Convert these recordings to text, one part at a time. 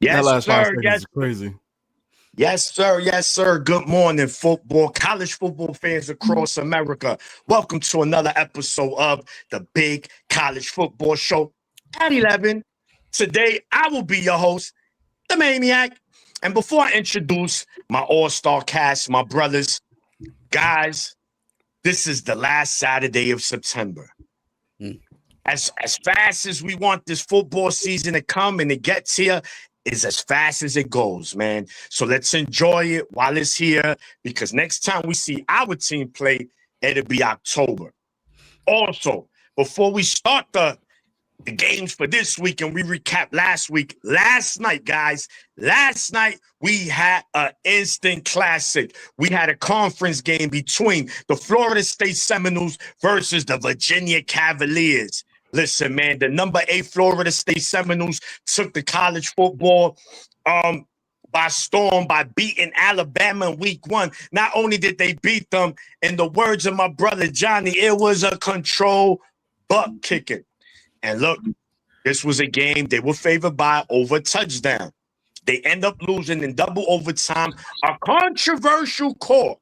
That Yes, last five sir. seconds Yes, is crazy. yes, sir. Yes, sir. Good morning, football, college football fans across America. Welcome to another episode of the Big College Football Show at 11. Today, I will be your host, the Maniac. And before I introduce my all-star cast, my brothers, guys, this is the last Saturday of September. Mm. As fast as we want this football season to come and it gets here, is as fast as it goes, man. So let's enjoy it while it's here because next time we see our team play, it'll be October. Also, before we start the games for this week and we recap last night, guys, last night we had an instant classic. We had a conference game between the Florida State Seminoles versus the Virginia Cavaliers. Listen, man, the number 8 Florida State Seminoles took the college football by storm by beating Alabama in week 1. Not only did they beat them, in the words of my brother Johnny, it was a control butt kicking. And look, this was a game they were favored by over touchdown. They end up losing in double overtime, a controversial call,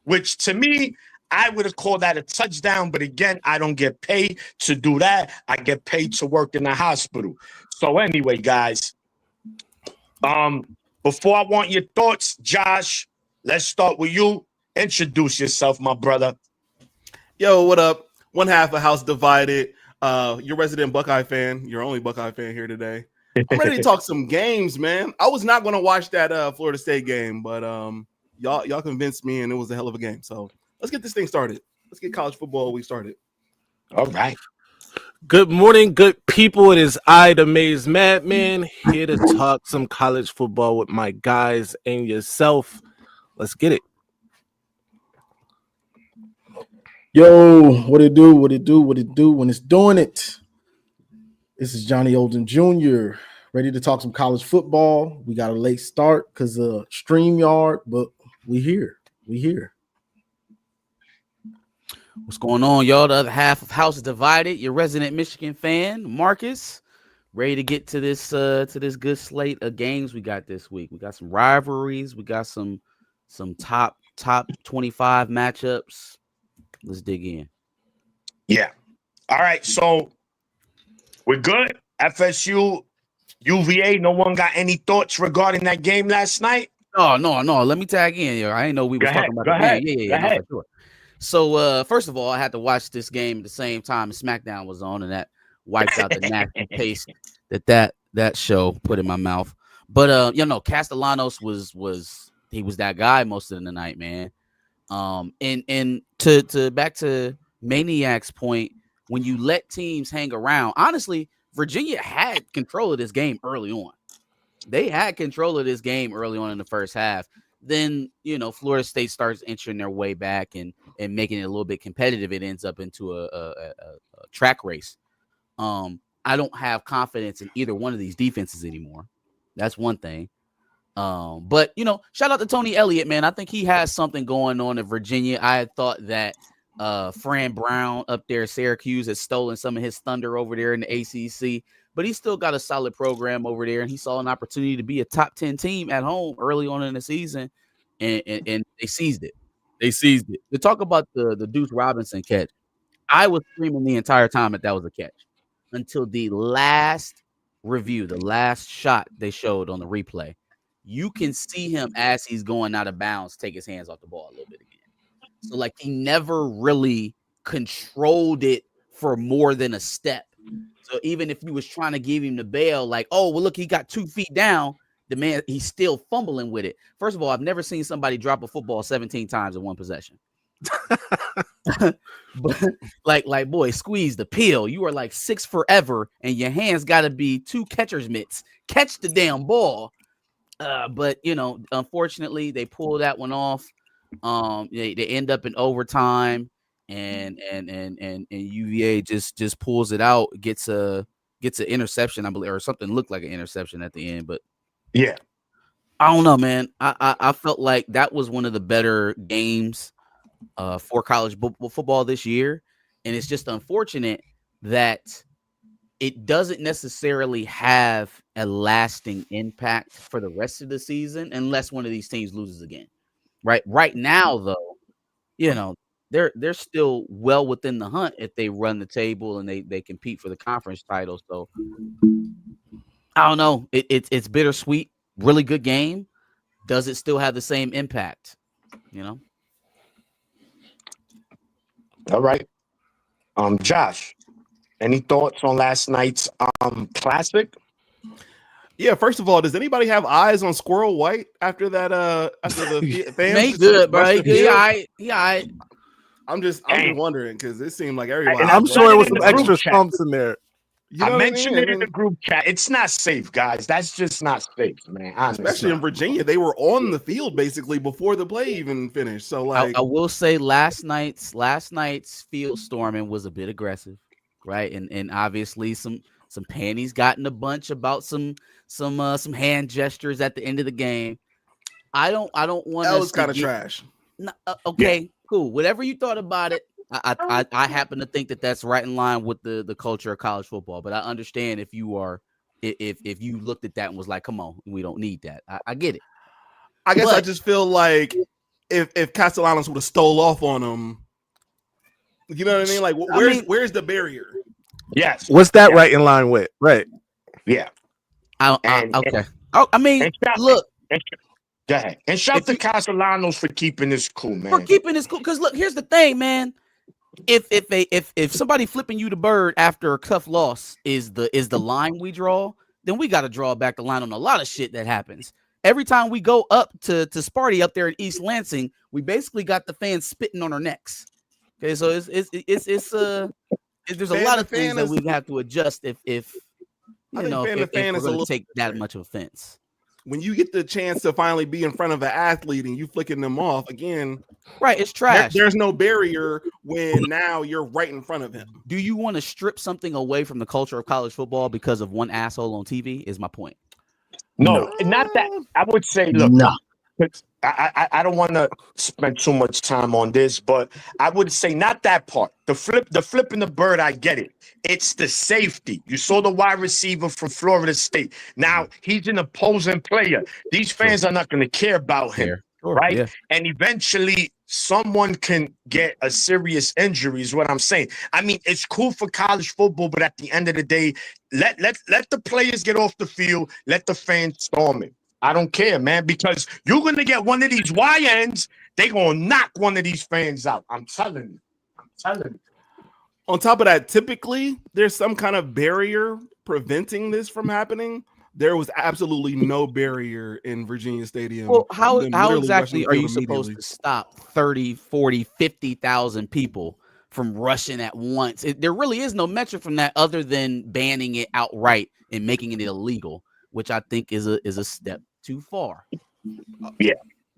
which to me, I would have called that a touchdown. But again, I don't get paid to do that. I get paid to work in the hospital. So anyway, guys, before I want your thoughts, Josh, let's start with you. Introduce yourself, my brother. Yo, what up? One half of House Divided. Your resident Buckeye fan, your only Buckeye fan here today. I'm ready to talk some games, man. I was not going to watch that Florida State game, but y'all convinced me, and it was a hell of a game. So let's get this thing started. Let's get college football week started. All right. Good morning, good people. It is I, the Maze Madman, here to talk some college football with my guys and yourself. Let's get it. Yo, what it do? What it do? What it do when it's doing it? This is Johnny Olden Jr. ready to talk some college football. We got a late start because of StreamYard, but we here. We here. What's going on, y'all? The other half of House Divided, your resident Michigan fan, Marcus, ready to get to this good slate of games we got this week. We got some rivalries. We got some top 25 matchups. Let's dig in. Yeah. All right. So we're good. FSU, UVA. No one got any thoughts regarding that game last night? No. Let me tag in. Yo. I didn't know we were talking about the game. Yeah. No, for sure. So first of all, I had to watch this game at the same time SmackDown was on, and that wiped out the nasty taste that show put in my mouth. But Castellanos was that guy most of the night, man. And to back to Maniac's point, when you let teams hang around, honestly, Virginia had control of this game early on. They had control of this game early on in the first half. Then, Florida State starts inching their way back and making it a little bit competitive. It ends up into a track race. I don't have confidence in either one of these defenses anymore. That's one thing. But shout out to Tony Elliott, man. I think he has something going on in Virginia. I had thought that Fran Brown up there at Syracuse has stolen some of his thunder over there in the ACC, but he's still got a solid program over there, and he saw an opportunity to be a top 10 team at home early on in the season, and they seized it. To talk about the Deuce Robinson catch, I was screaming the entire time that was a catch until the last review, the last shot they showed on the replay. You can see him as he's going out of bounds, take his hands off the ball a little bit again. So, he never really controlled it for more than a step. So, even if you was trying to give him the bail, look, he got 2 feet down, the man, he's still fumbling with it. First of all, I've never seen somebody drop a football 17 times in one possession. But, boy, squeeze the peel. You are 6 forever, and your hands got to be 2 catcher's mitts. Catch the damn ball. But unfortunately, they pull that one off. They end up in overtime, and UVA just pulls it out, gets an interception, I believe, or something looked like an interception at the end. But yeah, I don't know, man. I felt like that was one of the better games for college football this year, and it's just unfortunate that it doesn't necessarily have a lasting impact for the rest of the season unless one of these teams loses again. Right now, though, they're still well within the hunt if they run the table and they compete for the conference title. So I don't know. It's bittersweet. Really good game. Does it still have the same impact? All right. Josh, any thoughts on last night's classic? Yeah, first of all, does anybody have eyes on Squirrel White after that? After the fans, He good, bro. He all right. I'm just wondering because it seemed like everybody. And I'm sure it was some extra stumps in there. I mentioned it in the group chat. It's not safe, guys. That's just not safe, man. Honestly. Especially in Virginia, they were on the field basically before the play even finished. So, like, I will say, last night's field storming was a bit aggressive, right? And obviously some panties got in a bunch about some hand gestures at the end of the game. I don't want. That was kind of trash. Okay, cool. Whatever you thought about it. I happen to think that that's right in line with the culture of college football, but I understand if you looked at that and was like, come on, we don't need that. I get it. I guess I just feel like if Castellanos would have stole off on him, you know what I mean? Like, where's the barrier? Yes. What's that right in line with? Right. Yeah. Okay. Look. Go ahead. And shout out to Castellanos for keeping this cool, man. Because look, here's the thing, man. If somebody flipping you the bird after a tough loss is the line we draw, then we got to draw back the line on a lot of shit that happens. Every time we go up to Sparty up there in East Lansing, we basically got the fans spitting on our necks. Okay, so there's a lot of things that we have to adjust if we're going to take that much offense. When you get the chance to finally be in front of an athlete and you flicking them off again, right? It's trash. There's no barrier when now you're right in front of him. Do you want to strip something away from the culture of college football because of one asshole on TV? Is my point. No, not that. I would say, look, I don't want to spend too much time on this, but I would say not that part. The flipping the bird, I get it. It's the safety. You saw the wide receiver from Florida State. Now he's an opposing player. These fans are not going to care about him, right? Yeah. And eventually someone can get a serious injury is what I'm saying. I mean, it's cool for college football, but at the end of the day, let the players get off the field. Let the fans storm it. I don't care, man, because you're going to get one of these YNs. They're going to knock one of these fans out. I'm telling you. On top of that, typically, there's some kind of barrier preventing this from happening. There was absolutely no barrier in Virginia Stadium. Well, how exactly are you supposed to stop 30, 40, 50,000 people from rushing at once? There really is no metric from that other than banning it outright and making it illegal, which I think is a step too far. Yeah.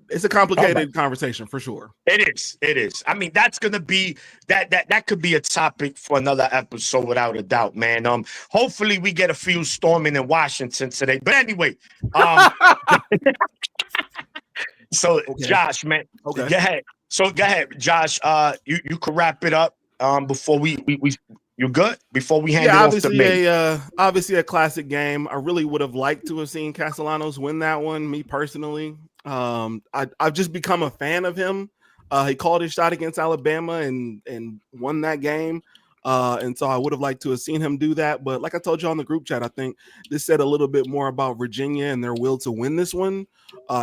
It's a complicated conversation for sure. It is. I mean, that's gonna be that could be a topic for another episode without a doubt, man. Hopefully we get a few storming in Washington today. But anyway, so okay. Josh, man, okay. Go ahead. So go ahead, Josh. You can wrap it up before we you good? Before we hand it off to me. Obviously a classic game. I really would have liked to have seen Castellanos win that one, me personally. I've just become a fan of him. He called his shot against Alabama and won that game. And so I would have liked to have seen him do that. But like I told you on the group chat, I think this said a little bit more about Virginia and their will to win this one,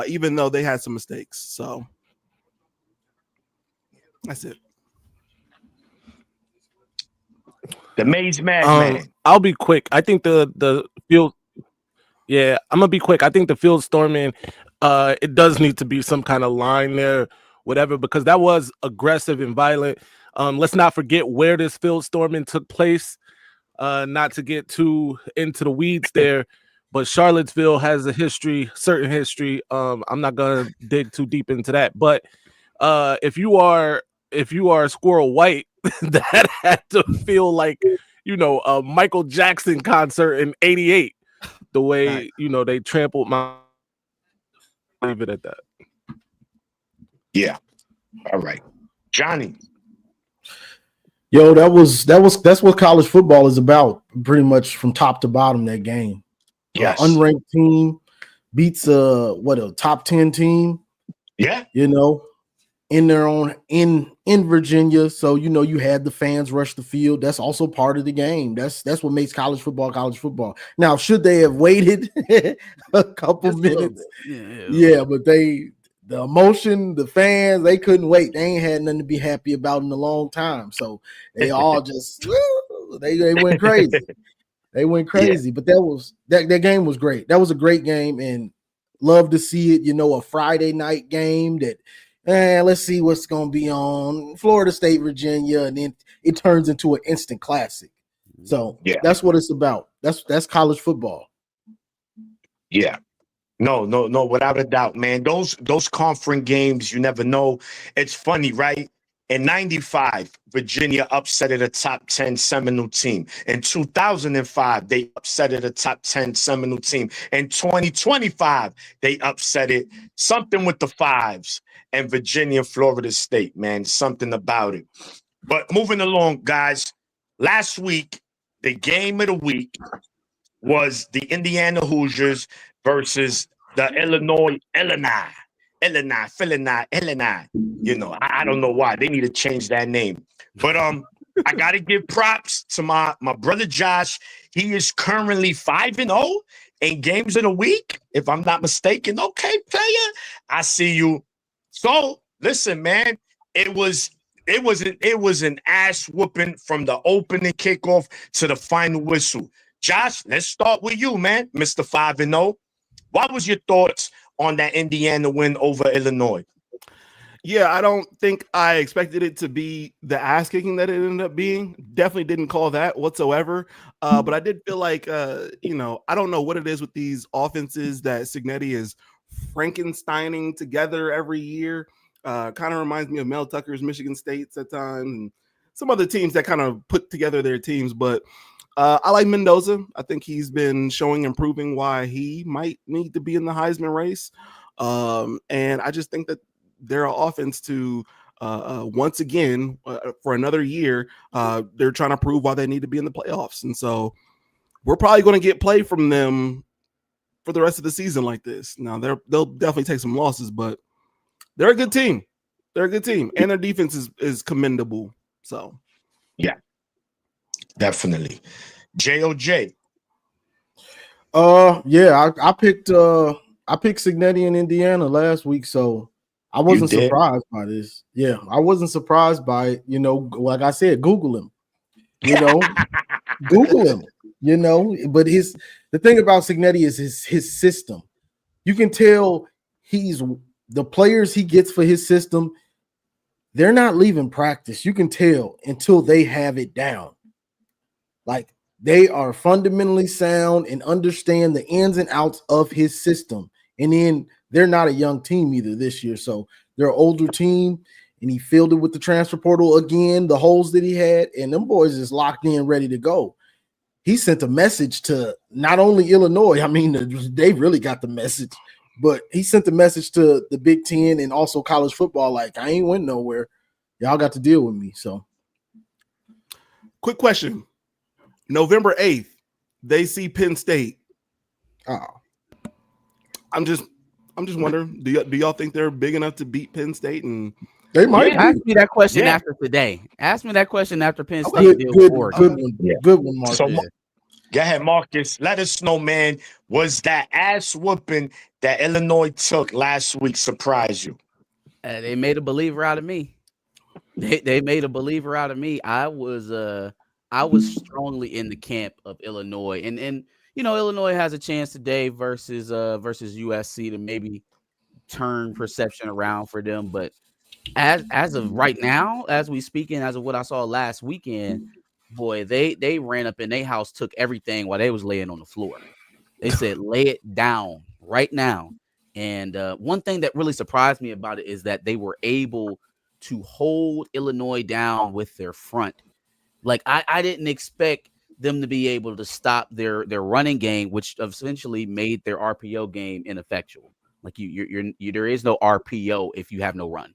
even though they had some mistakes. So that's it. The Maze man. I'll be quick. I think the field. Yeah, I'm gonna be quick. I think the field storming. It does need to be some kind of line there, whatever, because that was aggressive and violent. Let's not forget where this field storming took place. Not to get too into the weeds there, but Charlottesville has a certain history. I'm not gonna dig too deep into that, but if you are Squirrel White, that had to feel like a Michael Jackson concert in '88. The way they trampled my. Leave it at that. Yeah. All right, Johnny. Yo, that's what college football is about, pretty much from top to bottom. That game, Yes, unranked team beats a top 10 team. Yeah, In their own in Virginia. So you had the fans rush the field. That's also part of the game. That's what makes college football. Now, should they have waited a couple minutes? Yeah, but the emotion, the fans, they couldn't wait. They ain't had nothing to be happy about in a long time. So they all just they went crazy. They went crazy. But that game was great. That was a great game, and love to see it. A Friday night game that. Let's see what's going to be on Florida State, Virginia, and then it turns into an instant classic. So that's what it's about. That's college football. Yeah. No, without a doubt, man. Those conference games, you never know. It's funny, right? In 95, Virginia upsetted a top 10 Seminole team. In 2005, they upsetted a top 10 Seminole team. In 2025, they upsetted something with the fives and Virginia, Florida State, man. Something about it. But moving along, guys, last week, the game of the week was the Indiana Hoosiers versus the Illinois. I don't know why. They need to change that name. But I got to give props to my brother Josh. He is currently 5-0 in games of the week, if I'm not mistaken. Okay, player, I see you. So listen, man, it was an ass whooping from the opening kickoff to the final whistle. Josh, let's start with you, man, Mr. 5-0. What was your thoughts on that Indiana win over Illinois? Yeah, I don't think I expected it to be the ass kicking that it ended up being. Definitely didn't call that whatsoever. But I did feel like, I don't know what it is with these offenses that Cignetti is Frankensteining together every year. Kind of reminds me of Mel Tucker's Michigan States at times and some other teams that kind of put together their teams. But I like Mendoza. I think he's been showing and proving why he might need to be in the Heisman race. And I just think that their offense to once again for another year, they're trying to prove why they need to be in the playoffs. And so we're probably going to get play from them for the rest of the season like this. Now they'll definitely take some losses, but they're a good team. They're a good team, and their defense is commendable. So yeah, definitely. JOJ. Yeah, I picked Cignetti in Indiana last week, so I wasn't surprised by this. Yeah, I wasn't surprised by it. Like I said, Google him. Google him. But the thing about Cignetti is his system. You can tell the players he gets for his system, they're not leaving practice. You can tell until they have it down. Like they are fundamentally sound and understand the ins and outs of his system. And then they're not a young team either this year. So they're an older team, and he filled it with the transfer portal again, the holes that he had, and them boys is locked in, ready to go. He sent a message to not only Illinois, I mean, they really got the message, but he sent the message to the Big Ten and also college football, like, I ain't went nowhere. Y'all got to deal with me. So, quick question. November 8th, they see Penn State. I'm just wondering, do y'all think they're big enough to beat Penn State? And they might. Ask me that question after today. Ask me that question after Penn State. Good one, Marcus. So, go ahead, Marcus. Let us know, man. Was that ass whooping that Illinois took last week surprise you? They made a believer out of me. They made a believer out of me. I was strongly in the camp of Illinois, and Illinois has a chance today versus USC to maybe turn perception around for them. But as of right now, as we speak, and as of what I saw last weekend, boy, they ran up in their house, took everything while they was laying on the floor. They said, lay it down right now. And one thing that really surprised me about it is that they were able to hold Illinois down with their front. Like I didn't expect them to be able to stop their running game, which essentially made their RPO game ineffectual. Like there is no RPO if you have no run,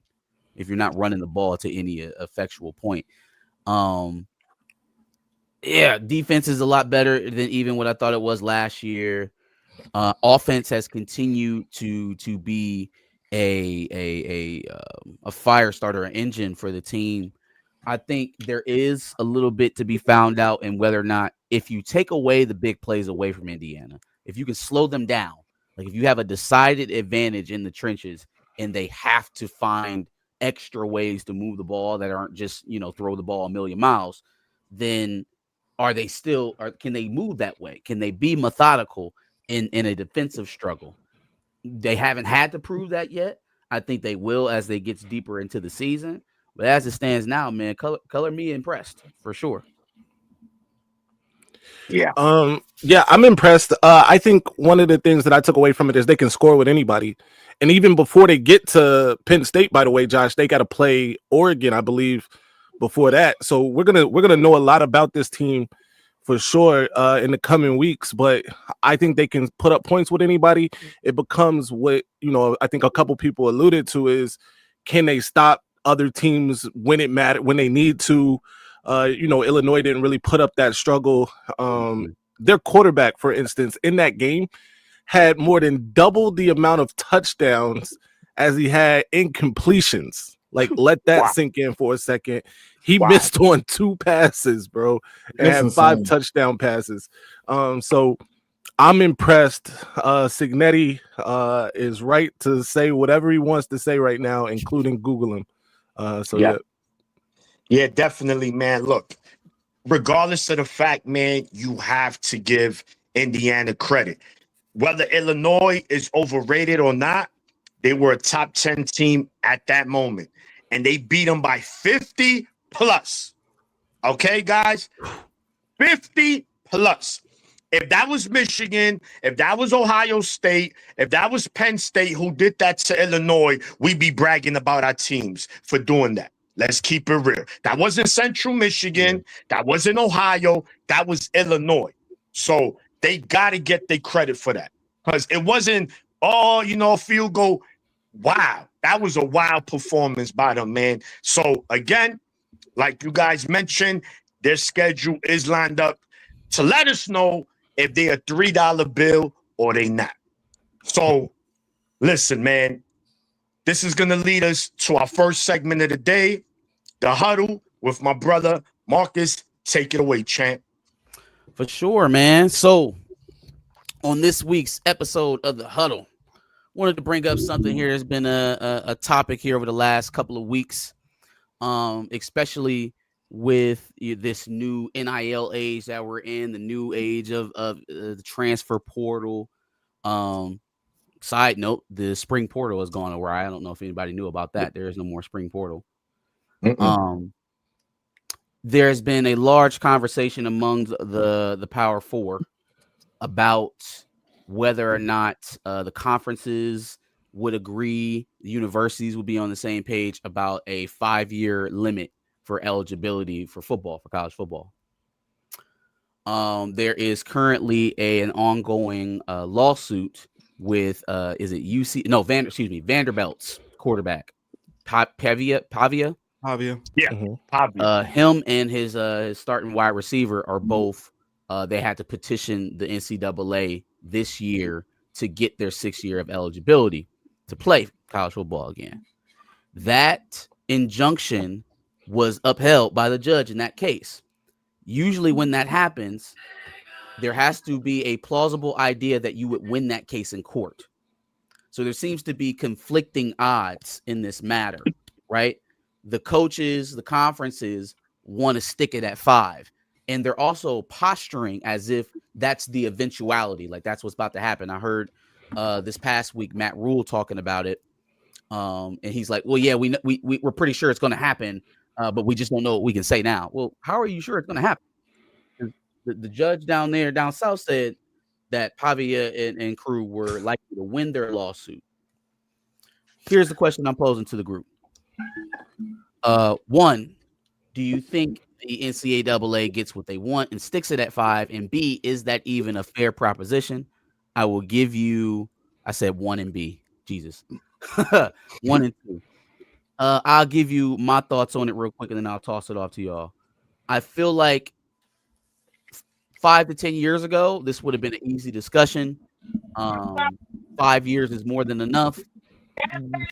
if you're not running the ball to any effectual point. Yeah, defense is a lot better than even what I thought it was last year. Offense has continued to be a fire starter, an engine for the team. I think there is a little bit to be found out in whether or not, if you take away the big plays away from Indiana, if you can slow them down, like if you have a decided advantage in the trenches and they have to find extra ways to move the ball that aren't just, throw the ball a million miles, then can they move that way? Can they be methodical in a defensive struggle? They haven't had to prove that yet. I think they will as they get deeper into the season. But as it stands now, man, color me impressed for sure. Yeah. Yeah, I'm impressed. I think one of the things that I took away from it is they can score with anybody. And even before they get to Penn State, by the way, Josh, they got to play Oregon, I believe, before that. So we're gonna know a lot about this team for sure in the coming weeks. But I think they can put up points with anybody. It becomes what I think a couple people alluded to is, can they stop other teams when it matters, when they need to? Illinois didn't really put up that struggle. Their quarterback, for instance, in that game had more than double the amount of touchdowns as he had incompletions. Like, let that sink in for a second. He missed on 2 passes, bro, and had 5 touchdown passes. So I'm impressed. Cignetti is right to say whatever he wants to say right now, including Google him. Yeah, definitely, man. Look, regardless of the fact, man, you have to give Indiana credit. Whether Illinois is overrated or not, they were a top 10 team at that moment. And they beat them by 50 plus. Okay, guys? 50 plus. If that was Michigan, if that was Ohio State, if that was Penn State who did that to Illinois, we'd be bragging about our teams for doing that. Let's keep it real. That wasn't Central Michigan. That wasn't Ohio. That was Illinois. So they got to get their credit for that. Because it wasn't, field goal. Wow. That was a wild performance by them, man. So, again, like you guys mentioned, their schedule is lined up to let us know if they're a $3 bill or they not. So, listen, man, this is going to lead us to our first segment of the day, The Huddle, with my brother, Marcus. Take it away, champ. For sure, man. So, on this week's episode of The Huddle, wanted to bring up something here. There's been a topic here over the last couple of weeks, especially with this new NIL age that we're in, the new age of the transfer portal. Side note, the spring portal has gone awry. I don't know if anybody knew about that. There is no more spring portal. There's been a large conversation among the Power Four about whether or not the conferences would agree, the universities would be on the same page about a 5-year limit for eligibility for football, for college football. There is currently an ongoing lawsuit with Vanderbilt's quarterback, Pavia. Yeah. Pavia. Him and his starting wide receiver are both. They had to petition the NCAA this year to get their 6th year of eligibility to play college football again. That injunction was upheld by the judge in that case. Usually when that happens, there has to be a plausible idea that you would win that case in court. So there seems to be conflicting odds in this matter, right? The coaches, the conferences want to stick it at 5. And they're also posturing as if that's the eventuality, like that's what's about to happen. I heard this past week Matt Rule talking about it, and he's like, "Well, yeah, we're pretty sure it's going to happen, but we just don't know what we can say now." Well, how are you sure it's going to happen? The judge down south said that Pavia and crew were likely to win their lawsuit. Here's the question I'm posing to the group. 1, do you think the NCAA gets what they want and sticks it at 5? And B, is that even a fair proposition? I will give you, I said 1 and B. Jesus. 1 and 2. I'll give you my thoughts on it real quick, and then I'll toss it off to y'all. I feel like 5 to 10 years ago, this would have been an easy discussion. 5 years is more than enough.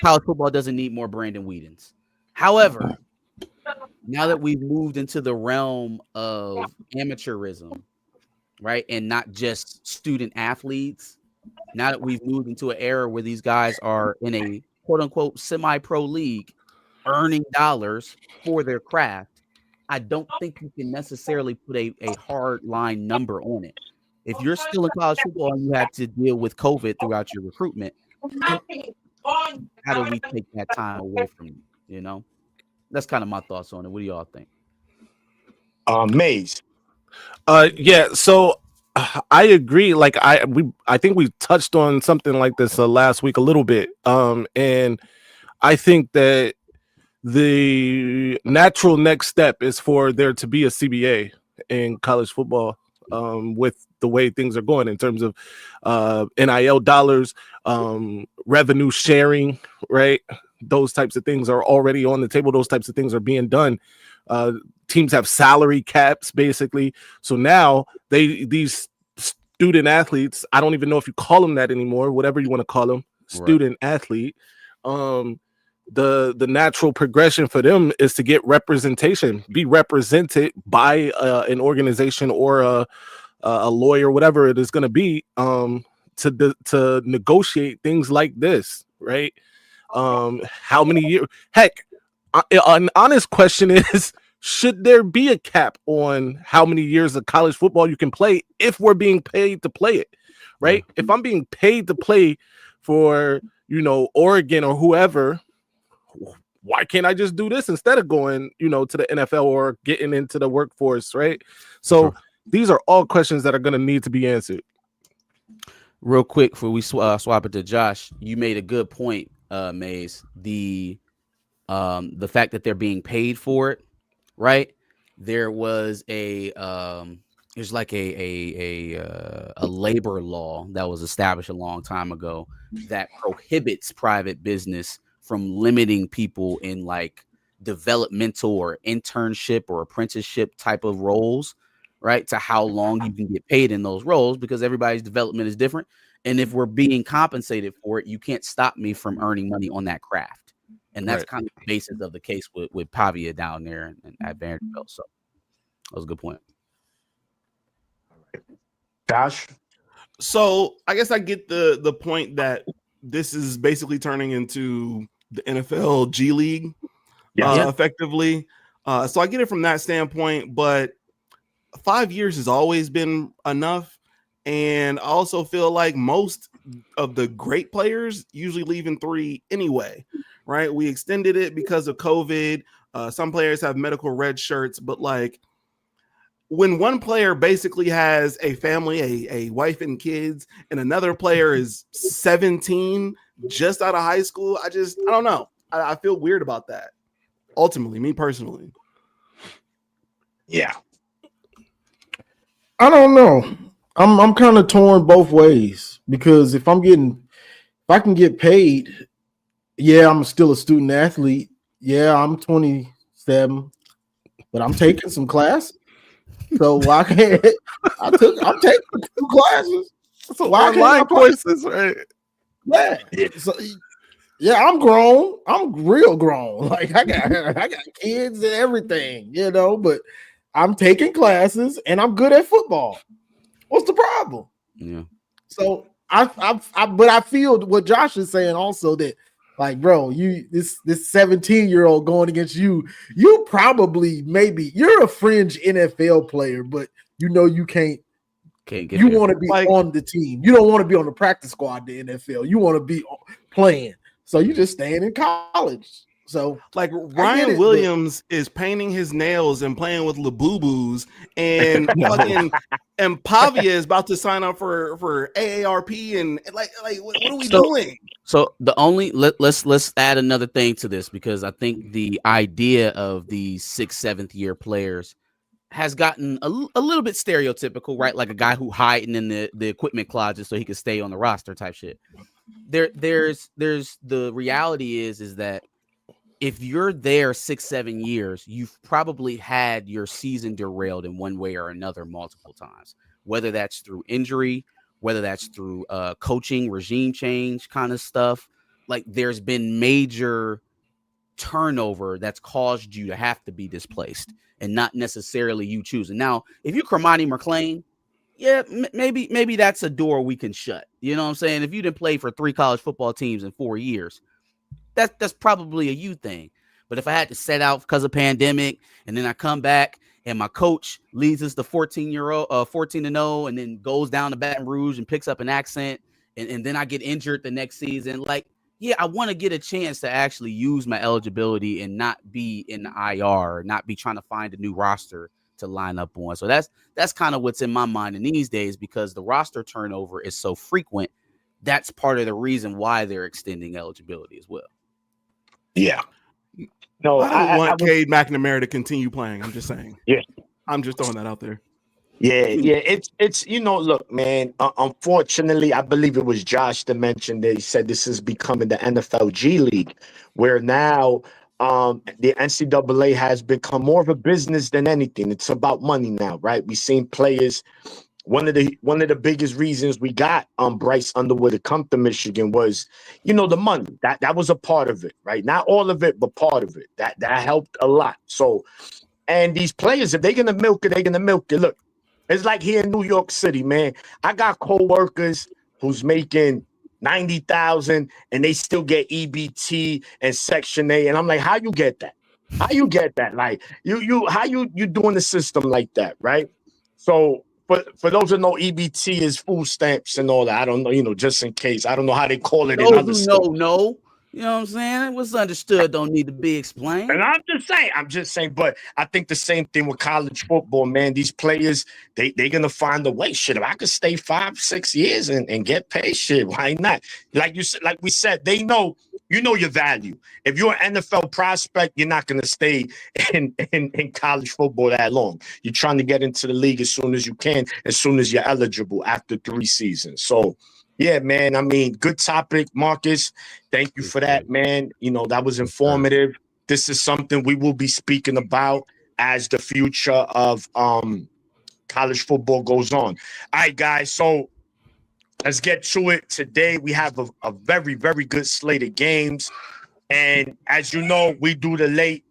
College football doesn't need more Brandon Whedons. However, now that we've moved into the realm of amateurism, right, and not just student athletes, now that we've moved into an era where these guys are in a quote-unquote semi-pro league earning dollars for their craft, I don't think you can necessarily put a hard line number on it. If you're still in college football and you have to deal with COVID throughout your recruitment, how do we take that time away from you? You know, that's kind of my thoughts on it. What do y'all think? Maze. Yeah. So I agree. Like I think we touched on something like this last week a little bit. And I think that the natural next step is for there to be a CBA in college football, with the way things are going in terms of NIL dollars, revenue sharing, right? Those types of things are already on the table. Those types of things are being done. Teams have salary caps, basically. So now these student athletes, I don't even know if you call them that anymore, whatever you want to call them, student athlete. The natural progression for them is to get representation, be represented by an organization or a lawyer, whatever it is going to be, to negotiate things like this, right? How many years? Heck, an honest question is, should there be a cap on how many years of college football you can play if we're being paid to play it, right? If I'm being paid to play for, Oregon or whoever, why can't I just do this instead of going, to the NFL or getting into the workforce, right? So these are all questions that are going to need to be answered. Real quick, before we swap it to Josh, you made a good point, Maze. The fact that they're being paid for it, right? There was there's like a labor law that was established a long time ago that prohibits private business from limiting people in like developmental or internship or apprenticeship type of roles, right? To how long you can get paid in those roles, because everybody's development is different. And if we're being compensated for it, you can't stop me from earning money on that craft. And that's kind of the basis of the case with Pavia down there and at Vanderbilt. So that was a good point. Josh? So I guess I get the point that this is basically turning into the NFL G League, effectively. So I get it from that standpoint, but 5 years has always been enough. And I also feel like most of the great players usually leave in 3 anyway, right? We extended it because of COVID. Some players have medical red shirts, but like when one player basically has a family, a wife and kids, and another player is 17 just out of high school, I don't know. I feel weird about that. Ultimately, me personally. Yeah. I don't know. I'm kind of torn both ways, because if I can get paid, yeah, I'm still a student athlete. Yeah, I'm 27, but I'm taking some classes. So why can't I'm taking 2 classes? So why can't I courses, right? Yeah. So, yeah, I'm grown. I'm real grown. Like I got kids and everything, but I'm taking classes and I'm good at football. What's the problem? Yeah. So but I feel what Josh is saying also, that like, bro, this 17-year-old going against you probably, maybe you're a fringe NFL player, but you can't get you want to be on the team. You don't want to be on the practice squad in the NFL. You want to be playing. So you just staying in college. So like Ryan Williams is painting his nails and playing with Labubu's, and fucking and Pavia is about to sign up for AARP, and like what are we doing? So let's add another thing to this, because I think the idea of these 6th, 7th year players has gotten a little bit stereotypical, right? Like a guy who hiding in the equipment closet so he could stay on the roster type shit. There's the reality is that if you're there 6-7 years, you've probably had your season derailed in one way or another multiple times, whether that's through injury, whether that's through coaching, regime change kind of stuff. Like there's been major turnover that's caused you to have to be displaced and not necessarily you choosing. Now, if you're Cormani McClain, yeah, maybe that's a door we can shut. You know what I'm saying? If you didn't play for 3 college football teams in 4 years, that's probably a you thing. But if I had to set out because of pandemic and then I come back and my coach leads us to 14-0 and then goes down to Baton Rouge and picks up an accent and then I get injured the next season, like, yeah, I want to get a chance to actually use my eligibility and not be in the IR, not be trying to find a new roster to line up on. So that's kind of what's in my mind in these days, because the roster turnover is so frequent. That's part of the reason why they're extending eligibility as well. Yeah. No, I want Cade McNamara to continue playing. I'm just saying. Yeah. I'm just throwing that out there. Yeah. It's look, man, unfortunately, I believe it was Josh that mentioned that he said this is becoming the NFL G League, where now the NCAA has become more of a business than anything. It's about money now, right? We've seen players. One of the biggest reasons we got Bryce Underwood to come to Michigan was, the money. That was a part of it, right? Not all of it, but part of it. That helped a lot. So, and these players, if they're gonna milk it, they're gonna milk it. Look, it's like here in New York City, man. I got coworkers who's making $90,000 and they still get EBT and Section 8, and I'm like, how you get that? How you get that? Like how you doing the system like that, right? So. But for those who know, EBT is food stamps and all that. I don't know, just in case. I don't know how they call it in other states. No. You know what I'm saying? What's understood don't need to be explained. And I'm just saying, but I think the same thing with college football, man. These players, they're gonna find a way. Shit, if I could stay 5-6 years and get paid, shit, why not? Like we said, they know. You know your value. If you're an NFL prospect, you're not going to stay in college football that long. You're trying to get into the league as soon as you can, as soon as you're eligible after 3 seasons. So, yeah, man, I mean, good topic, Marcus. Thank you for that, man. That was informative. This is something we will be speaking about as the future of college football goes on. All right, guys, so let's get to it. Today, we have a very, very good slate of games. And as you know, we do the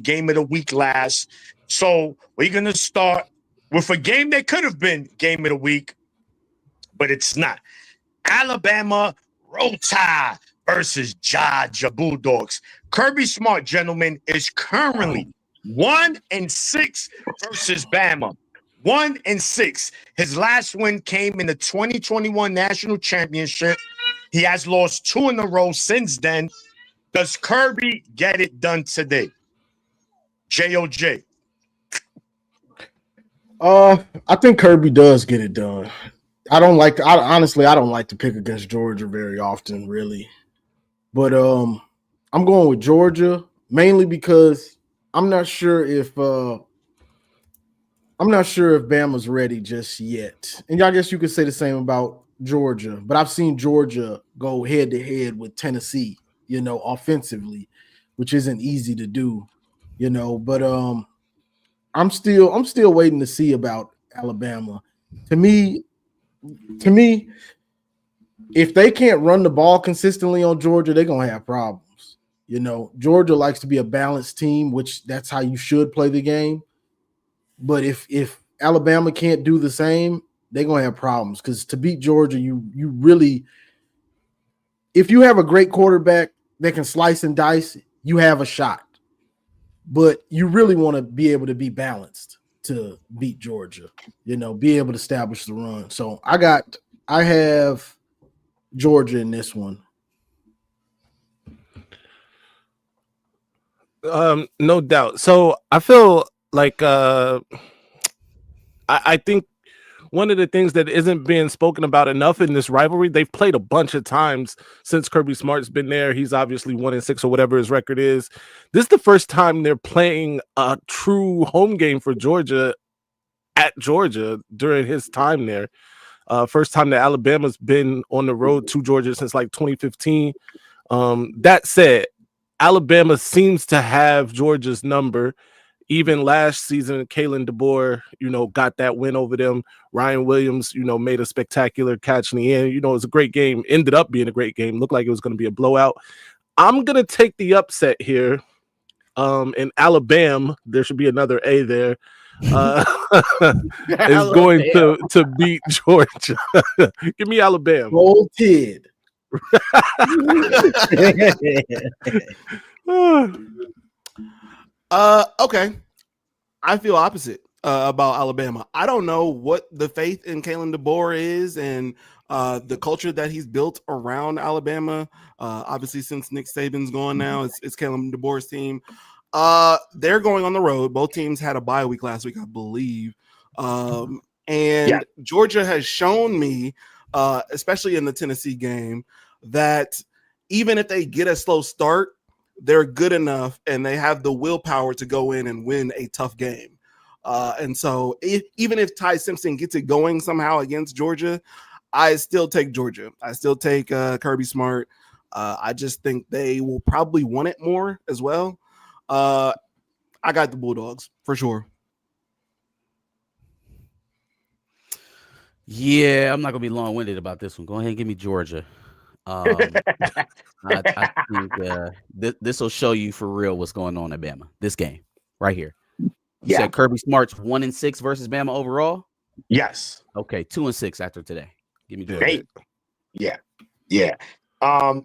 game of the week last. So we're going to start with a game that could have been game of the week, but it's not. Alabama Roll Tide versus Georgia Bulldogs. Kirby Smart, gentlemen, is currently 1-6 versus Bama. 1-6. His last win came in the 2021 National Championship. He has lost 2 in a row since then. Does Kirby get it done today? JOJ. I think Kirby does get it done. Honestly, I don't like to pick against Georgia very often, really. But I'm going with Georgia mainly because I'm not sure if Bama's ready just yet. And I guess you could say the same about Georgia, but I've seen Georgia go head to head with Tennessee, offensively, which isn't easy to do, but I'm still waiting to see about Alabama. To me, if they can't run the ball consistently on Georgia, they're going to have problems. Georgia likes to be a balanced team, which that's how you should play the game. But if Alabama can't do the same, they're going to have problems, because to beat Georgia, you really – if you have a great quarterback that can slice and dice, you have a shot. But you really want to be able to be balanced to beat Georgia, be able to establish the run. So I have Georgia in this one. No doubt. So I feel like I think one of the things that isn't being spoken about enough in this rivalry, they've played a bunch of times since Kirby Smart's been there. He's obviously 1-6 or whatever his record is. This is the first time they're playing a true home game for Georgia at Georgia during his time there. First time that Alabama's been on the road to Georgia since like 2015. That said, Alabama seems to have Georgia's number. Even last season, Kalen DeBoer, got that win over them. Ryan Williams, made a spectacular catch in the end. It was a great game. Ended up being a great game. Looked like it was going to be a blowout. I'm going to take the upset here. In Alabama, there should be another A there. Is going to beat Georgia. Give me Alabama. Roll Tide. Okay. I feel opposite about Alabama. I don't know what the faith in Kalen DeBoer is and the culture that he's built around Alabama. Obviously, since Nick Saban's gone now, it's Kalen DeBoer's team. They're going on the road. Both teams had a bye week last week, I believe. Georgia has shown me, especially in the Tennessee game, that even if they get a slow start, they're good enough and they have the willpower to go in and win a tough game. And so even if Ty Simpson gets it going somehow against Georgia, I still take Georgia. I still take Kirby Smart. I just think they will probably want it more as well. I got the Bulldogs for sure. Yeah, I'm not gonna be long-winded about this one. Go ahead and give me Georgia. I think this will show you for real what's going on at Bama. This game right here. You said Kirby Smart's 1-6 versus Bama overall. Yes. Okay, 2-6 after today. Give me Georgia. Hey. Yeah.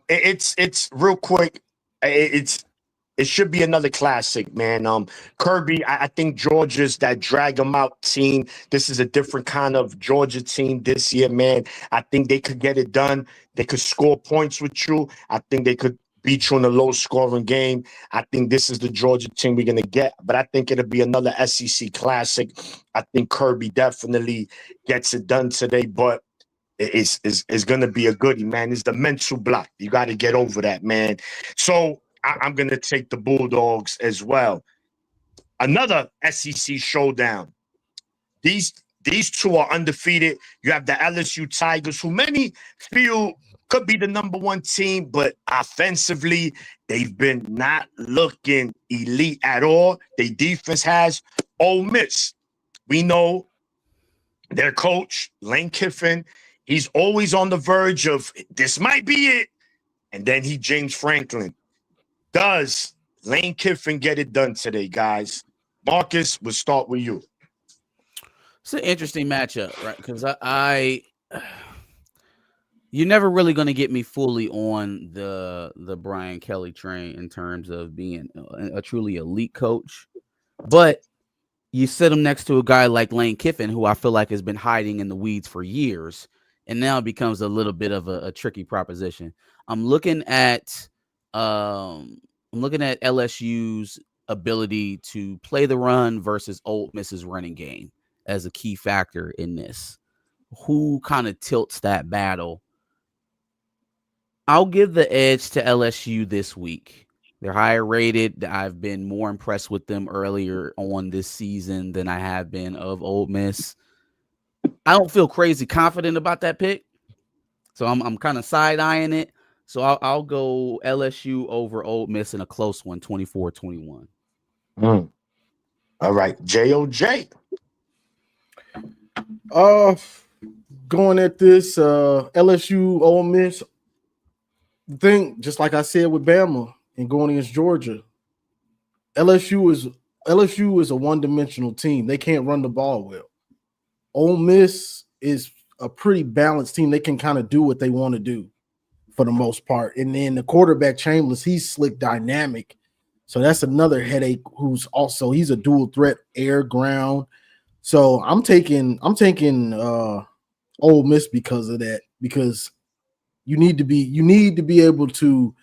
It's real quick. It should be another classic, man. Kirby, I think Georgia's that drag them out team. This is a different kind of Georgia team this year, man. I think they could get it done. They could score points with you. I think they could beat you in a low-scoring game. I think this is the Georgia team we're going to get. But I think it'll be another SEC classic. I think Kirby definitely gets it done today, but it's going to be a goodie, man. It's the mental block. You got to get over that, man. So I'm going to take the Bulldogs as well. Another SEC showdown. These two are undefeated. You have the LSU Tigers, who many feel could be the number one team, but offensively, they've been not looking elite at all. Their defense has. Ole Miss, we know their coach, Lane Kiffin, he's always on the verge of this might be it. And then James Franklin. Does Lane Kiffin get it done today, guys? Marcus, we'll start with you. It's an interesting matchup, right? Because you're never really going to get me fully on the Brian Kelly train in terms of being a truly elite coach. But you sit him next to a guy like Lane Kiffin, who I feel like has been hiding in the weeds for years, and now it becomes a little bit of a tricky proposition. I'm looking at LSU's ability to play the run versus Ole Miss's running game as a key factor in this. Who kind of tilts that battle? I'll give the edge to LSU this week. They're higher rated. I've been more impressed with them earlier on this season than I have been of Ole Miss. I don't feel crazy confident about that pick, so I'm kind of side-eyeing it. So I'll go LSU over Ole Miss in a close one, 24-21. All right, JOJ. Going at this LSU Ole Miss thing, just like I said with Bama and going against Georgia, LSU is a one-dimensional team. They can't run the ball well. Ole Miss is a pretty balanced team. They can kind of do what they want to do for the most part. And then the quarterback, Chambers, he's slick, dynamic. So that's another headache. He's a dual threat, air, ground. So I'm taking Ole Miss because of that, because you need to be able to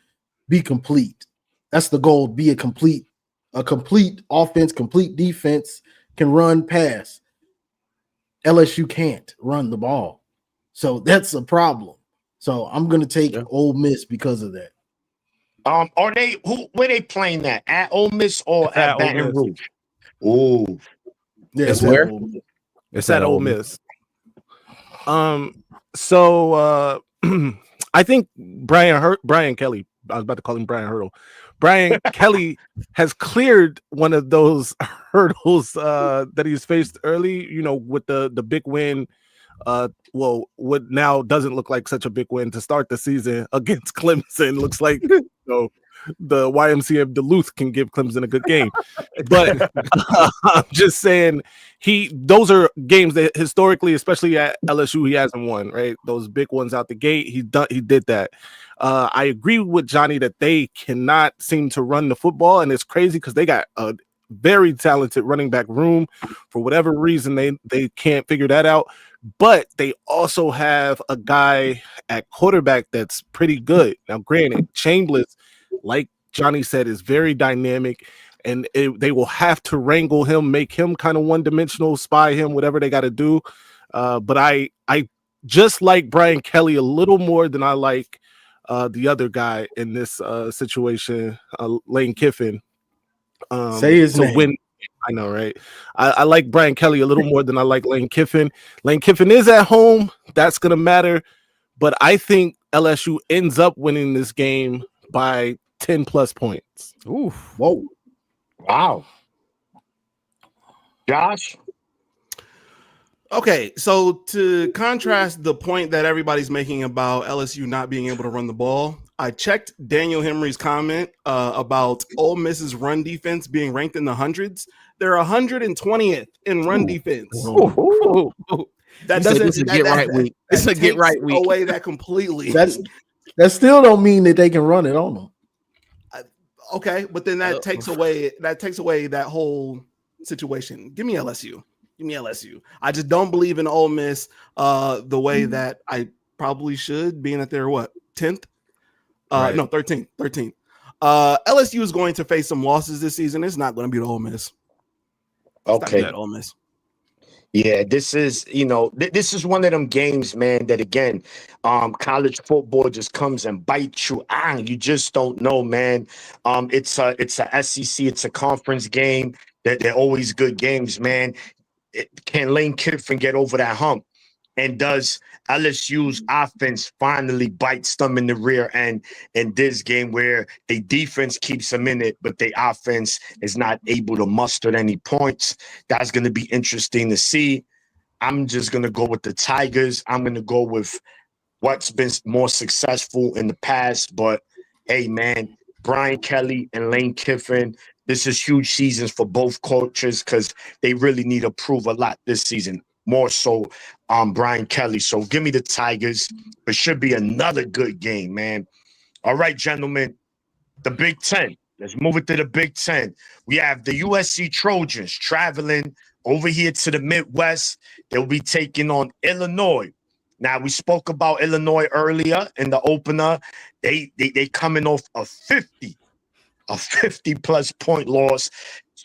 be complete. That's the goal. Be a complete offense, complete defense, can run, pass. LSU can't run the ball. So that's a problem. So I'm going to take Ole Miss because of that. Where they playing that? At Ole Miss or at Baton Rouge? Oh, yeah, it's where? It's at Ole Miss. So I think Brian Kelly I was about to call him Brian Hurdle. Brian Kelly has cleared one of those hurdles that he's faced early, with the big win. What now doesn't look like such a big win to start the season against Clemson. Looks like the YMCA of Duluth can give Clemson a good game. But I'm just saying, those are games that historically, especially at LSU, he hasn't won, right? Those big ones out the gate, he did that. I agree with Johnny that they cannot seem to run the football, and it's crazy because they got a very talented running back room. For whatever reason, they can't figure that out. But they also have a guy at quarterback that's pretty good. Now, granted, Chambliss, like Johnny said, is very dynamic, and they will have to wrangle him, make him kind of one-dimensional, spy him, whatever they got to do. But I just like Brian Kelly a little more than I like the other guy in this situation, Lane Kiffin. Say his name. I know, right? I like Brian Kelly a little more than I like Lane Kiffin. Lane Kiffin is at home. That's going to matter. But I think LSU ends up winning this game by 10-plus points. Ooh, whoa. Wow. Josh? Okay, so to contrast the point that everybody's making about LSU not being able to run the ball, I checked Daniel Henry's comment about Ole Miss's run defense being ranked in the hundreds. They're 120th in run defense. That doesn't get right week. It's a get right week. Away that completely. That still don't mean that they can run it on them. Okay, but then that takes away that whole situation. Give me LSU. I just don't believe in Ole Miss the way that I probably should, being that they're 10th? Right. No, 13th. LSU is going to face some losses this season. It's not going to be the Ole Miss. Okay. Ole Miss. Yeah, this is one of them games, man, that again, college football just comes and bites you. You just don't know, man. It's a SEC, it's a conference game. They're always good games, man. Can Lane Kiffin get over that hump? And does LSU's offense finally bites them in the rear end in this game where the defense keeps them in it, but the offense is not able to muster any points? That's going to be interesting to see. I'm just going to go with the Tigers. I'm going to go with what's been more successful in the past. But, hey, man, Brian Kelly and Lane Kiffin, this is huge seasons for both coaches because they really need to prove a lot this season. More so Brian Kelly. So give me the Tigers. It should be another good game, man. All right, gentlemen, the Big Ten. Let's move it to the Big Ten. We have the USC Trojans traveling over here to the Midwest. They'll be taking on Illinois. Now, we spoke about Illinois earlier in the opener. They coming off a 50-plus point loss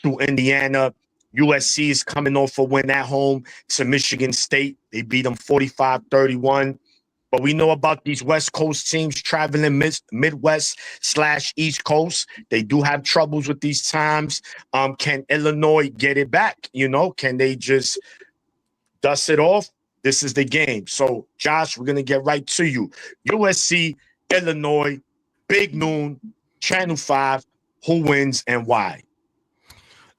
to Indiana. USC is coming off a win at home to Michigan State. They beat them 45-31. But we know about these West Coast teams traveling Midwest/East Coast. They do have troubles with these times. Can Illinois get it back? Can they just dust it off? This is the game. So, Josh, we're going to get right to you. USC, Illinois, Big Noon, Channel 5. Who wins and why?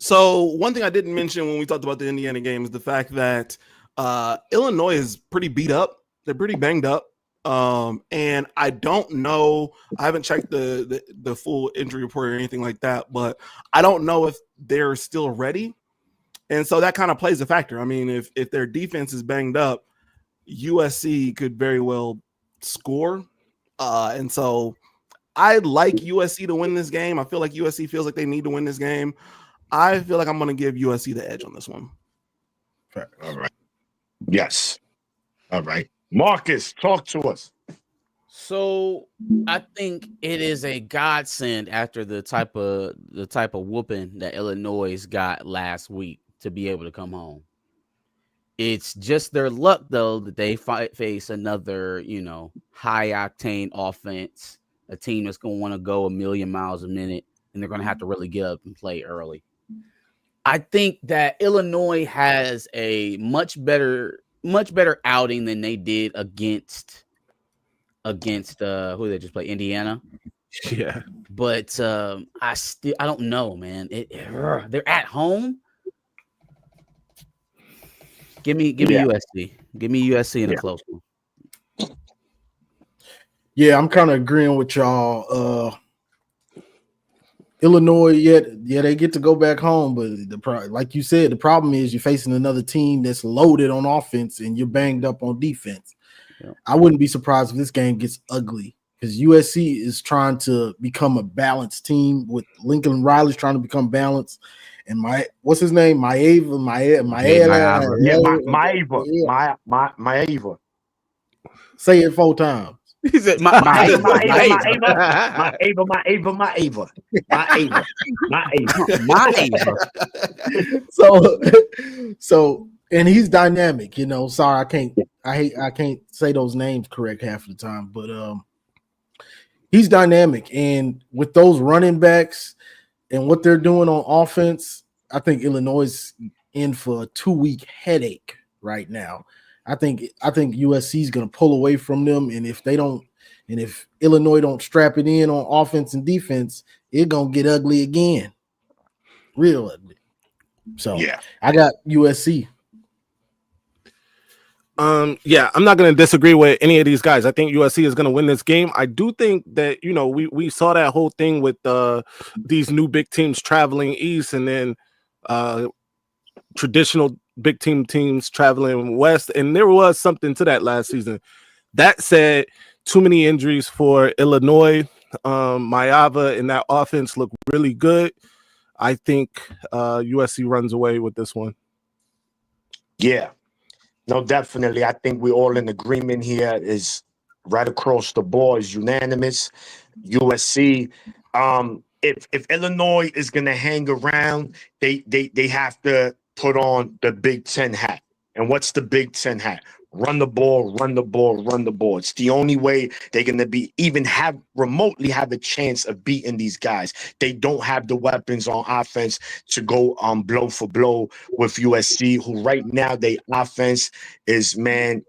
So one thing I didn't mention when we talked about the Indiana game is the fact that Illinois is pretty beat up. They're pretty banged up. And I don't know. I haven't checked the full injury report or anything like that, but I don't know if they're still ready. And so that kind of plays a factor. I mean, if their defense is banged up, USC could very well score. And so I'd like USC to win this game. I feel like USC feels like they need to win this game. I feel like I'm going to give USC the edge on this one. All right. Yes. All right. Marcus, talk to us. So I think it is a godsend after the type of whooping that Illinois got last week to be able to come home. It's just their luck, though, that they face another, high octane offense, a team that's going to want to go a million miles a minute, and they're going to have to really get up and play early. I think that Illinois has a much better outing than they did against who they just played, Indiana. Yeah. But I don't know, man. They're at home. Give me USC. Give me USC in a close one. Yeah, I'm kind of agreeing with y'all. Illinois, they get to go back home, but like you said, the problem is you're facing another team that's loaded on offense and you're banged up on defense. Yeah. I wouldn't be surprised if this game gets ugly because USC is trying to become a balanced team with Lincoln Riley's trying to become balanced. And what's his name? Maeva. Say it 4 times. He said, my So, and he's dynamic, Sorry, I can't say those names correct half the time, but he's dynamic. And with those running backs and what they're doing on offense, I think Illinois is in for a 2-week headache right now. I think USC is going to pull away from them, and if Illinois don't strap it in on offense and defense, it's going to get ugly again, real ugly. So yeah, I got USC. Yeah, I'm not going to disagree with any of these guys. I think USC is going to win this game. I do think that we saw that whole thing with these new big teams traveling east, and then traditional big teams traveling west, and there was something to that last season. That said, too many injuries for Illinois. Maeva and that offense look really good. I think USC runs away with this one. Yeah, no, definitely. I think we're all in agreement here. Is right across the board, is unanimous. USC. If Illinois is going to hang around, they have to put on the Big Ten hat. And what's the Big Ten hat? Run the ball, run the ball, run the ball. It's the only way they're going to remotely have a chance of beating these guys. They don't have the weapons on offense to go blow for blow with USC, who right now, their offense is, man,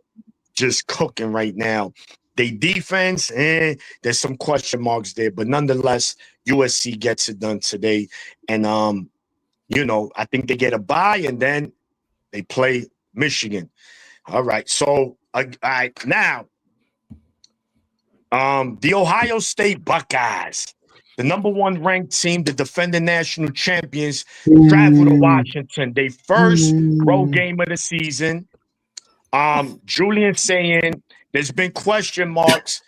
just cooking right now. They defense, there's some question marks there. But nonetheless, USC gets it done today. And, I think they get a bye, and then they play Michigan. All right. So, now, the Ohio State Buckeyes, the number 1 ranked team, the defending national champions, travel to Washington. They first road game of the season. Julian saying there's been question marks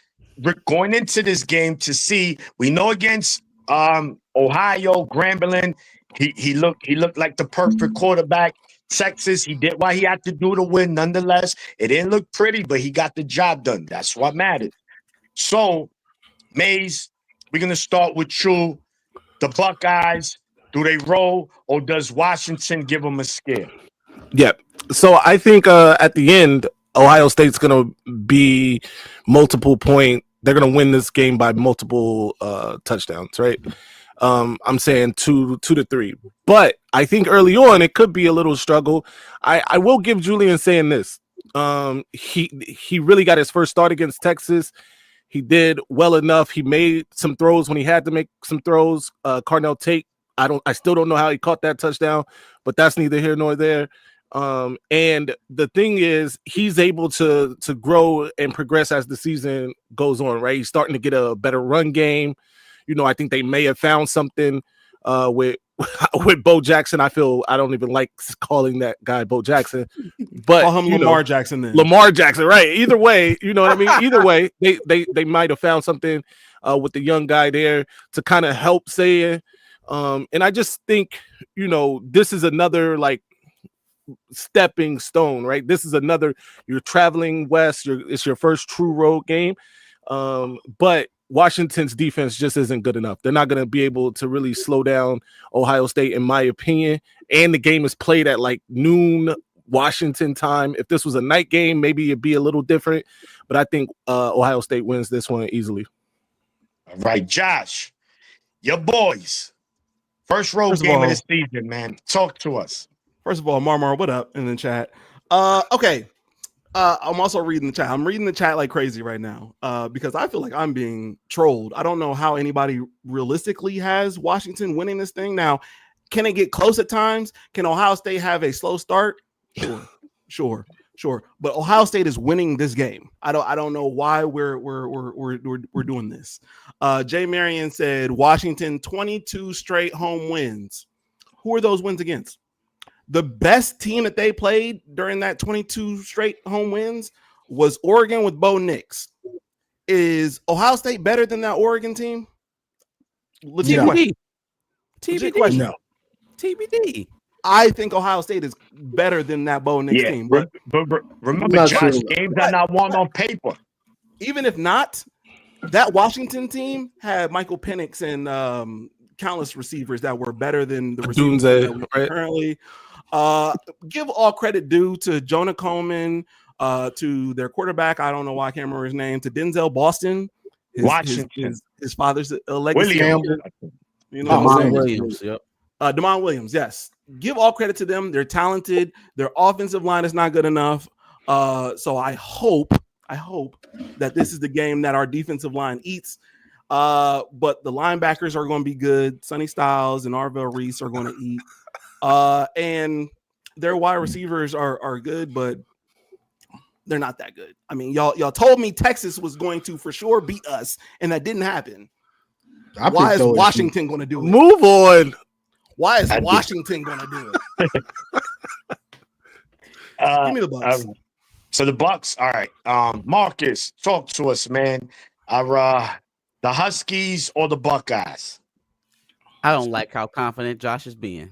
going into this game to see. We know against Ohio, Grambling, he looked like the perfect quarterback. Texas, he did what he had to do to win. Nonetheless, it didn't look pretty, but he got the job done. That's what mattered. So, Mays, we're going to start with you. The Buckeyes, do they roll, or does Washington give them a scare? Yeah. So I think at the end, Ohio State's going to be multiple point. They're going to win this game by multiple touchdowns, right? I'm saying 2 to 3. But I think early on it could be a little struggle. I will give Julian saying this. He really got his first start against Texas. He did well enough. He made some throws when he had to make some throws. Carnell Tate, I still don't know how he caught that touchdown, but that's neither here nor there. And the thing is, he's able to grow and progress as the season goes on, right? He's starting to get a better run game. I think they may have found something with Bo Jackson. I don't even like calling that guy Bo Jackson, but call him Lamar Jackson then. Lamar Jackson, right? Either way, you know what I mean? Either way, they might have found something with the young guy there to kind of help say it. And I just think, this is another stepping stone, right? This is another, you're traveling west, it's your first true road game. But Washington's defense just isn't good enough. They're not going to be able to really slow down Ohio State, in my opinion. And the game is played at noon Washington time. If this was a night game, maybe it'd be a little different. But I think Ohio State wins this one easily. All right, Josh, your boys. First road game of the season, man. Talk to us. First of all, Marmar, what up in the chat? Okay. I'm also reading the chat. I'm reading the chat like crazy right now because I feel like I'm being trolled. I don't know how anybody realistically has Washington winning this thing. Now, can it get close at times? Can Ohio State have a slow start? Sure. But Ohio State is winning this game. I don't know why we're doing this. Jay Marion said Washington 22 straight home wins. Who are those wins against? The best team that they played during that 22 straight home wins was Oregon with Bo Nix. Is Ohio State better than that Oregon team? TBD. No. TBD. I think Ohio State is better than that Bo Nix team. But remember, Josh, games are not won on paper. Even if not, that Washington team had Michael Penix and countless receivers that were better than the receivers that we currently. Give all credit due to Jonah Coleman, to their quarterback. I don't know why I can't remember his name. To Denzel Boston, his father's legacy. Demond Williams. Yep. Demond Williams. Yes. Give all credit to them. They're talented. Their offensive line is not good enough. So I hope that this is the game that our defensive line eats. But the linebackers are going to be good. Sonny Styles and Arvell Reese are going to eat. And their wide receivers are good, but they're not that good. I mean, y'all told me Texas was going to for sure beat us, and that didn't happen. Why is Washington going to do it? Move on. Why is Washington going to do it? Give me the Bucks. So the Bucks. All right. Marcus, talk to us, man. The Huskies or the Buckeyes? I don't like how confident Josh is being.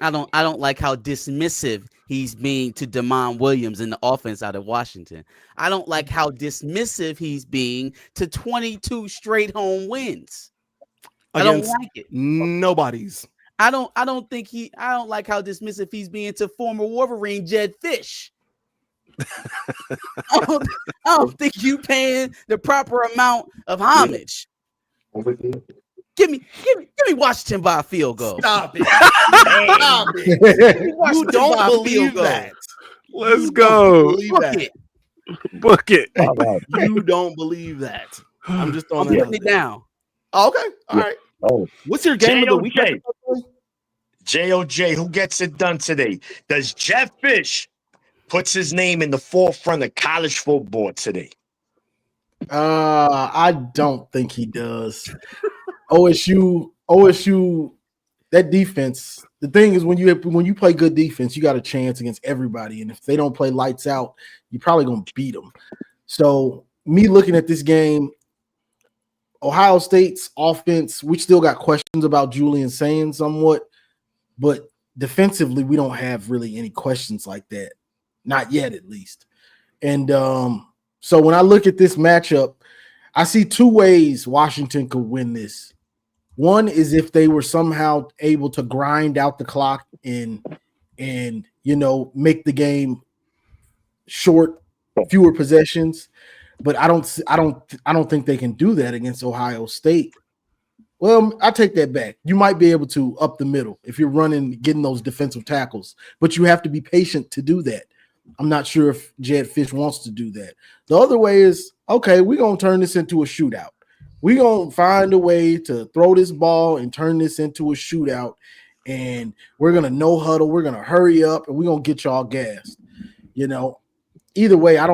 I don't like how dismissive he's being to Demond Williams in the offense out of Washington. I don't like how dismissive he's being to 22 straight home wins. I don't like it. Nobody's. I don't like how dismissive he's being to former Wolverine Jed Fish. I don't think you paying the proper amount of homage. Give me Washington by a field goal. Stop it. Stop it. You don't believe that. Let's go. Book it. You don't believe that. I'm just throwing putting it down. Okay. All right. Oh. What's your game of the week? JOJ, who gets it done today? Does Jeff Fish puts his name in the forefront of college football today? I don't think he does. OSU, that defense. The thing is, when you play good defense, you got a chance against everybody. And if they don't play lights out, you're probably gonna beat them. So, me looking at this game, Ohio State's offense, we still got questions about Julian Sayin somewhat, but defensively, we don't have really any questions like that. Not yet, at least. And so when I look at this matchup, I see two ways Washington could win this. One is if they were somehow able to grind out the clock and make the game short, fewer possessions. But I don't think they can do that against Ohio State. Well, I take that back. You might be able to up the middle if you're getting those defensive tackles, but you have to be patient to do that. I'm not sure if Jed Fish wants to do that. The other way is, okay, we're going to turn this into a shootout. We're going to find a way to throw this ball and turn this into a shootout, and we're going to no huddle. We're going to hurry up, and we're going to get y'all gassed. Either way, I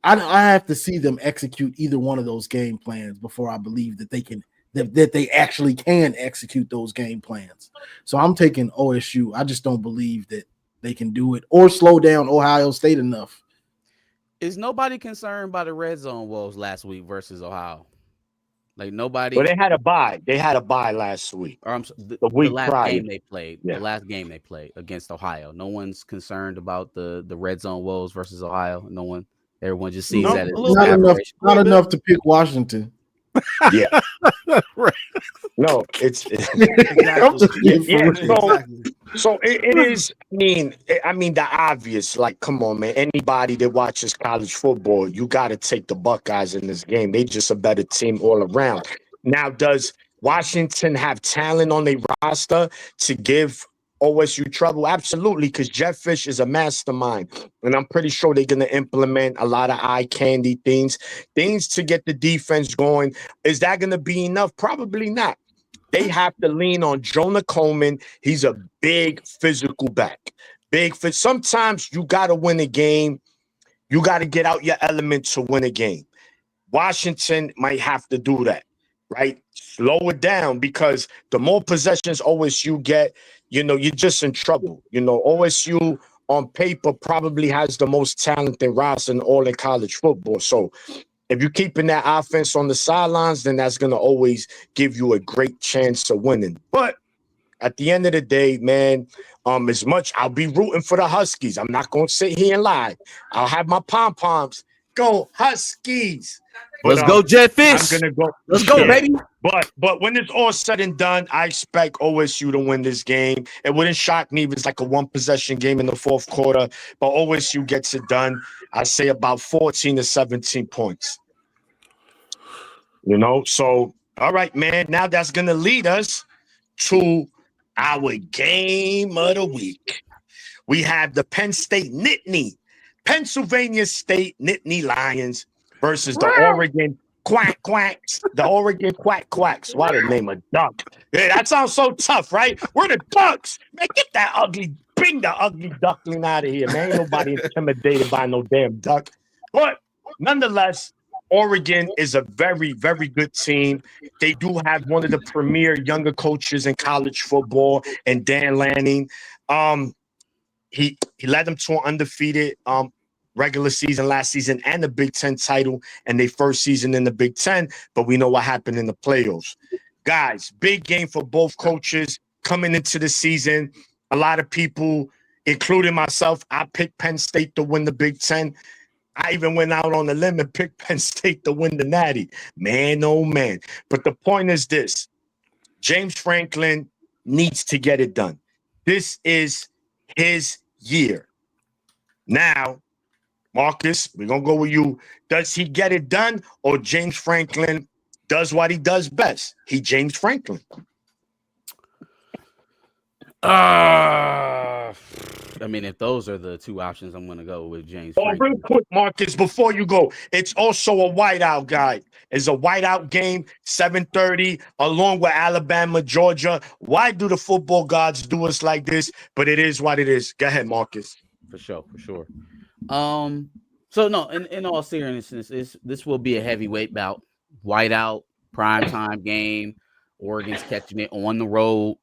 have to see them execute either one of those game plans before I believe that they actually can execute those game plans. So I'm taking OSU. I just don't believe that they can do it or slow down Ohio State enough. Is nobody concerned by the red zone woes last week versus Ohio? Like nobody. Well, they had a bye. They had a bye last week. Or the last prior. game they played. Yeah. The last game they played against Ohio. No one's concerned about the red zone woes versus Ohio. No one. Everyone just sees that as not enough to pick Washington. Yeah. Right. No, it's so it is. I mean the obvious. Like, come on, man. Anybody that watches college football, you got to take the Buckeyes in this game. They just a better team all around. Now, does Washington have talent on their roster to give OSU trouble? Absolutely, because Jeff Fish is a mastermind. And I'm pretty sure they're going to implement a lot of eye candy things to get the defense going. Is that going to be enough? Probably not. They have to lean on Jonah Coleman. He's a big physical back. Sometimes you got to win a game. You got to get out your element to win a game. Washington might have to do that, right? Slow it down, because the more possessions OSU get, you're just in trouble. OSU on paper probably has the most talented roster in all in college football. So if you're keeping that offense on the sidelines, then that's going to always give you a great chance of winning. But at the end of the day, man, as much I'll be rooting for the Huskies. I'm not going to sit here and lie. I'll have my pom-poms. Go Huskies. But, let's go, Jet Fish. I'm going to go. Let's go, baby. But when it's all said and done, I expect OSU to win this game. It wouldn't shock me if it's like a one-possession game in the fourth quarter, but OSU gets it done. I say about 14 to 17 points. So, all right, man. Now that's going to lead us to our game of the week. We have the Penn State Nittany, Pennsylvania State Nittany Lions versus the Oregon Quacks. The Oregon Quacks. What a name of duck. Yeah, that sounds so tough, right? We're the Ducks. Man, bring the ugly duckling out of here, man. Ain't nobody intimidated by no damn duck. But nonetheless, Oregon is a very, very good team. They do have one of the premier younger coaches in college football, and Dan Lanning. He led them to an undefeated regular season last season and the Big Ten title and their first season in the Big Ten, but we know what happened in the playoffs. Guys, big game for both coaches coming into the season. A lot of people, including myself, I picked Penn State to win the Big Ten. I even went out on a limb and picked Penn State to win the Natty. Man, oh man. But the point is this. James Franklin needs to get it done. This is his year. Now, Marcus, we're going to go with you. Does he get it done, or James Franklin does what he does best? He James Franklin. I mean, if those are the two options, I'm going to go with James Franklin. Real quick, Marcus, before you go, it's also a whiteout, guy. It's a whiteout game, 7:30, along with Alabama, Georgia. Why do the football gods do us like this? But it is what it is. Go ahead, Marcus. For sure. So no, in all seriousness, this will be a heavyweight bout, whiteout, primetime game. Oregon's catching it on the road.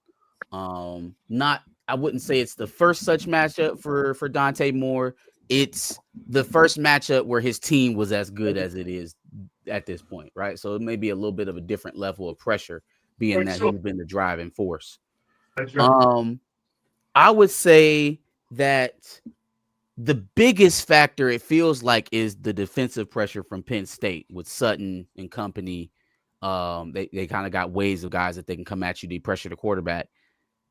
I wouldn't say it's the first such matchup for Dante Moore. It's the first matchup where his team was as good as it is at this point, right? So it may be a little bit of a different level of pressure, being that he's been the driving force. That's right. I would say that the biggest factor, it feels like, is the defensive pressure from Penn State with Sutton and company. They kind of got waves of guys that they can come at you, they pressure the quarterback.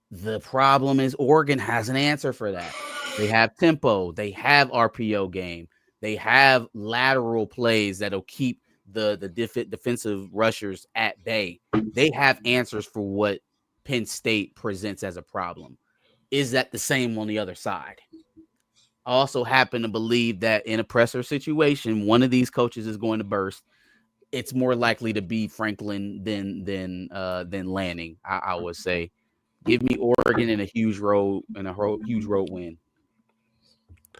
The problem is Oregon has an answer for that. They have tempo. They have RPO game. They have lateral plays that'll keep the defensive rushers at bay. They have answers for what Penn State presents as a problem. Is that the same on the other side? I also happen to believe that in a presser situation, one of these coaches is going to burst. It's more likely to be Franklin than Lanning. I would say. Give me Oregon in a huge road win.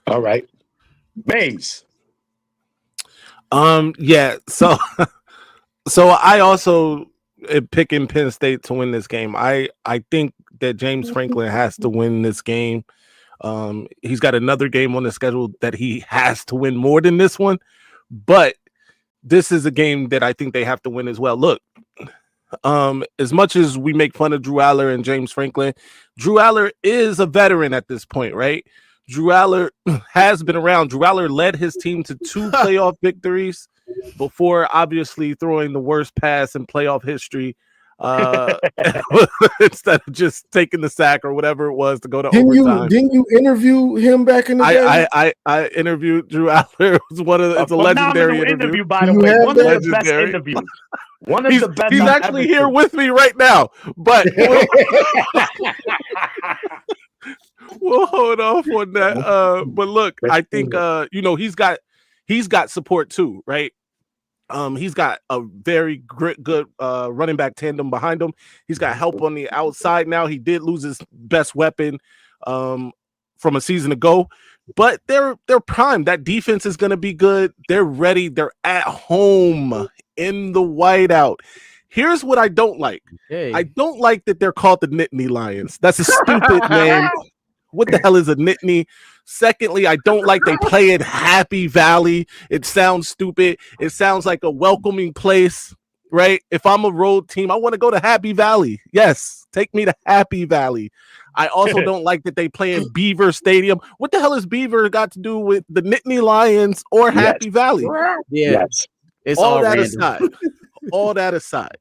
All right. Mays. Yeah. So I also am picking Penn State to win this game. I think that James Franklin has to win this game. He's got another game on the schedule that he has to win more than this one, but this is a game that I think they have to win as well. Look, as much as we make fun of Drew Aller and James Franklin, Drew Aller is a veteran at this point, right? Drew Aller has been around. Drew Aller led his team to 2 playoff victories before obviously throwing the worst pass in playoff history instead of just taking the sack or whatever it was to go to overtime. Didn't you interview him back in the day? I interviewed Drew Aller. It was it's a legendary interview, by the way. One of the best interviews. One of the best. He's actually here with me right now, but We'll hold off on that. But look, I think he's got support too, right? He's got a very good running back tandem behind him. He's got help on the outside now. He did lose his best weapon from a season ago, but they're primed. That defense is going to be good. They're ready. They're at home in the whiteout. Here's what I don't like. Hey. I don't like that they're called the Nittany Lions. That's a stupid name. What the hell is a Nittany? Secondly, I don't like they play in Happy Valley. It sounds stupid. It sounds like a welcoming place, right? If I'm a road team, I want to go to Happy Valley. Yes, take me to Happy Valley. I also don't like that they play in Beaver Stadium. What the hell has Beaver got to do with the Nittany Lions or Happy Valley? Yeah, it's all that random. aside. All that aside.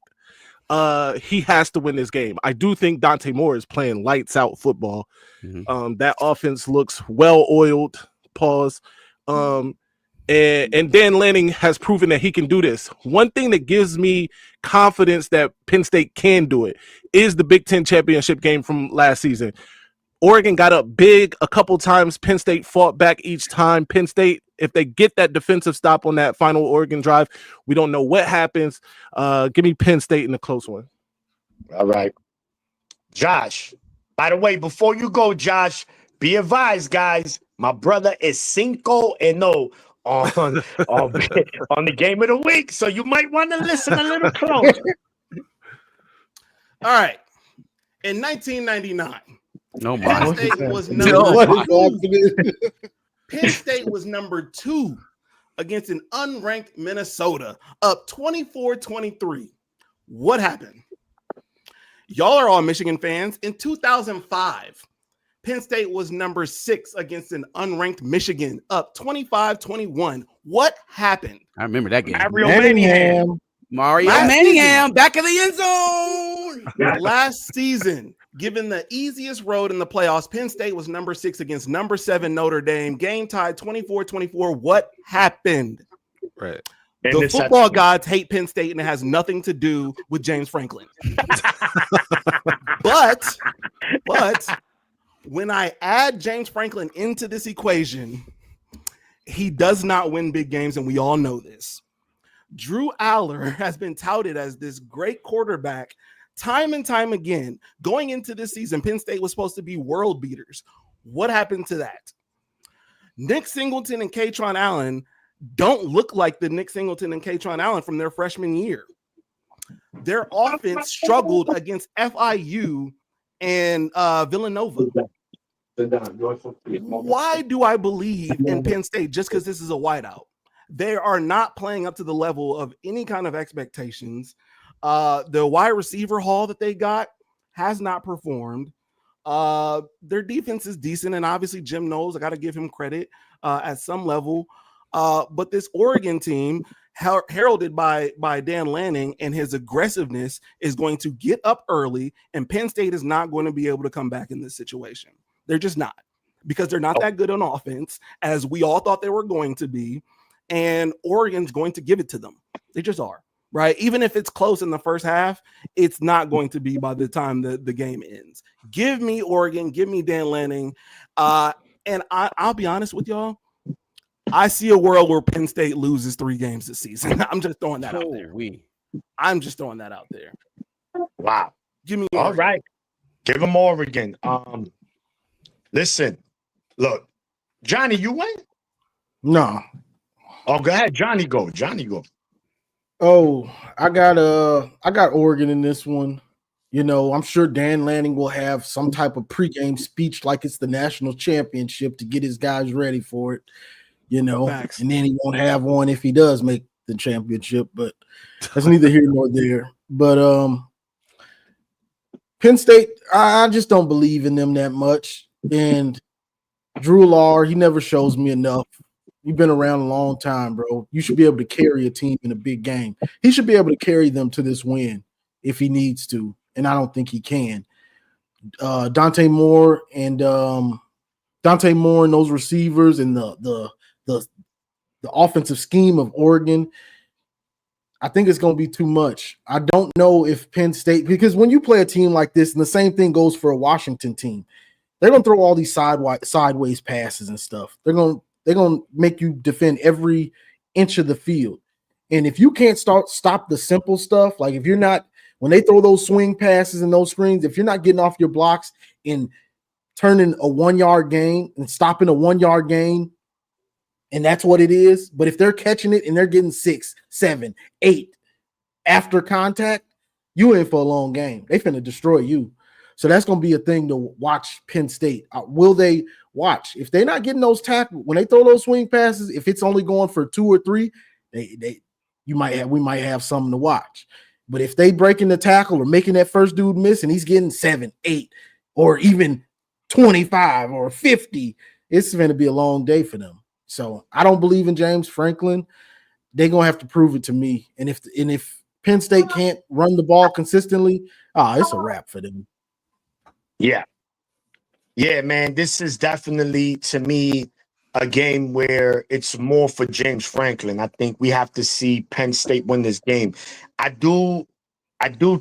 He has to win this game. I do think Dante Moore is playing lights out football. Mm-hmm. That offense looks well oiled. Pause. And Dan Lanning has proven that he can do this. One thing that gives me confidence that Penn State can do it is the Big Ten championship game from last season. Oregon got up big a couple times. Penn State fought back each time. Penn State, if they get that defensive stop on that final Oregon drive, we don't know what happens. Give me Penn State in a close one. All right. Josh, by the way, before you go, Josh, be advised, guys, my brother is 5-0 on the game of the week, so you might want to listen a little close. All right. In 1999, No, Penn State was Penn State was number 2 against an unranked Minnesota, up 24-23. What happened? Y'all are all Michigan fans. In 2005, Penn State was number 6 against an unranked Michigan, up 25-21. What happened? I remember that game. Mario Manningham back in the end zone. Last season, given the easiest road in the playoffs, Penn State was number 6 against number 7 Notre Dame. Game tied 24-24. What happened? Right. The football gods hate Penn State, and it has nothing to do with James Franklin. but when I add James Franklin into this equation, he does not win big games, and we all know this. Drew Aller has been touted as this great quarterback time and time again. Going into this season, Penn State was supposed to be world beaters. What happened to that? Nick Singleton and Katron Allen don't look like the Nick Singleton and Katron Allen from their freshman year. Their offense struggled against FIU and Villanova. Why do I believe in Penn State just because this is a whiteout? They are not playing up to the level of any kind of expectations. The wide receiver haul that they got has not performed. Their defense is decent, and obviously Jim Knowles, I got to give him credit at some level. But this Oregon team, heralded by Dan Lanning and his aggressiveness, is going to get up early, and Penn State is not going to be able to come back in this situation. They're just not, because they're not that good on offense, as we all thought they were going to be, and Oregon's going to give it to them. They just are, right? Even if it's close in the first half, it's not going to be by the time the game ends. Give me Oregon, give me Dan Lanning, and I'll be honest with y'all, I see a world where Penn State loses 3 games this season. I'm just throwing that out there. I'm just throwing that out there. Wow. Give me Oregon. All right. Give them Oregon. Listen, look, Johnny, you win? No. Oh, go ahead, Johnny. Go. Oh, I got Oregon in this one. You know, I'm sure Dan Lanning will have some type of pregame speech like it's the national championship to get his guys ready for it. You know, Facts. And then he won't have one if he does make the championship, but that's neither here nor there. But Penn State, I just don't believe in them that much. And Drew Lahr, he never shows me enough. You've been around a long time, bro. You should be able to carry a team in a big game. He should be able to carry them to this win if he needs to, and I don't think he can. Dante Moore and those receivers and the offensive scheme of Oregon, I think it's going to be too much. I don't know if Penn State, because when you play a team like this, and the same thing goes for a Washington team, they're gonna throw all these sideways passes and stuff. They're gonna make you defend every inch of the field. And if you can't stop the simple stuff, like if you're not, when they throw those swing passes and those screens, if you're not getting off your blocks and turning a 1 yard gain and stopping a 1 yard gain, and that's what it is. But if they're catching it and they're getting 6, 7, 8 after contact, you in for a long game. They finna destroy you. So that's going to be a thing to watch Penn State. Will they watch? If they're not getting those tackles, when they throw those swing passes, if it's only going for 2 or 3, we might have something to watch. But if they breaking the tackle or making that first dude miss and he's getting 7, 8, or even 25 or 50, it's going to be a long day for them. So I don't believe in James Franklin. They're going to have to prove it to me. And if Penn State can't run the ball consistently, it's a wrap for them. Yeah. Yeah, man, this is definitely, to me, a game where it's more for James Franklin. I think we have to see Penn State win this game. I do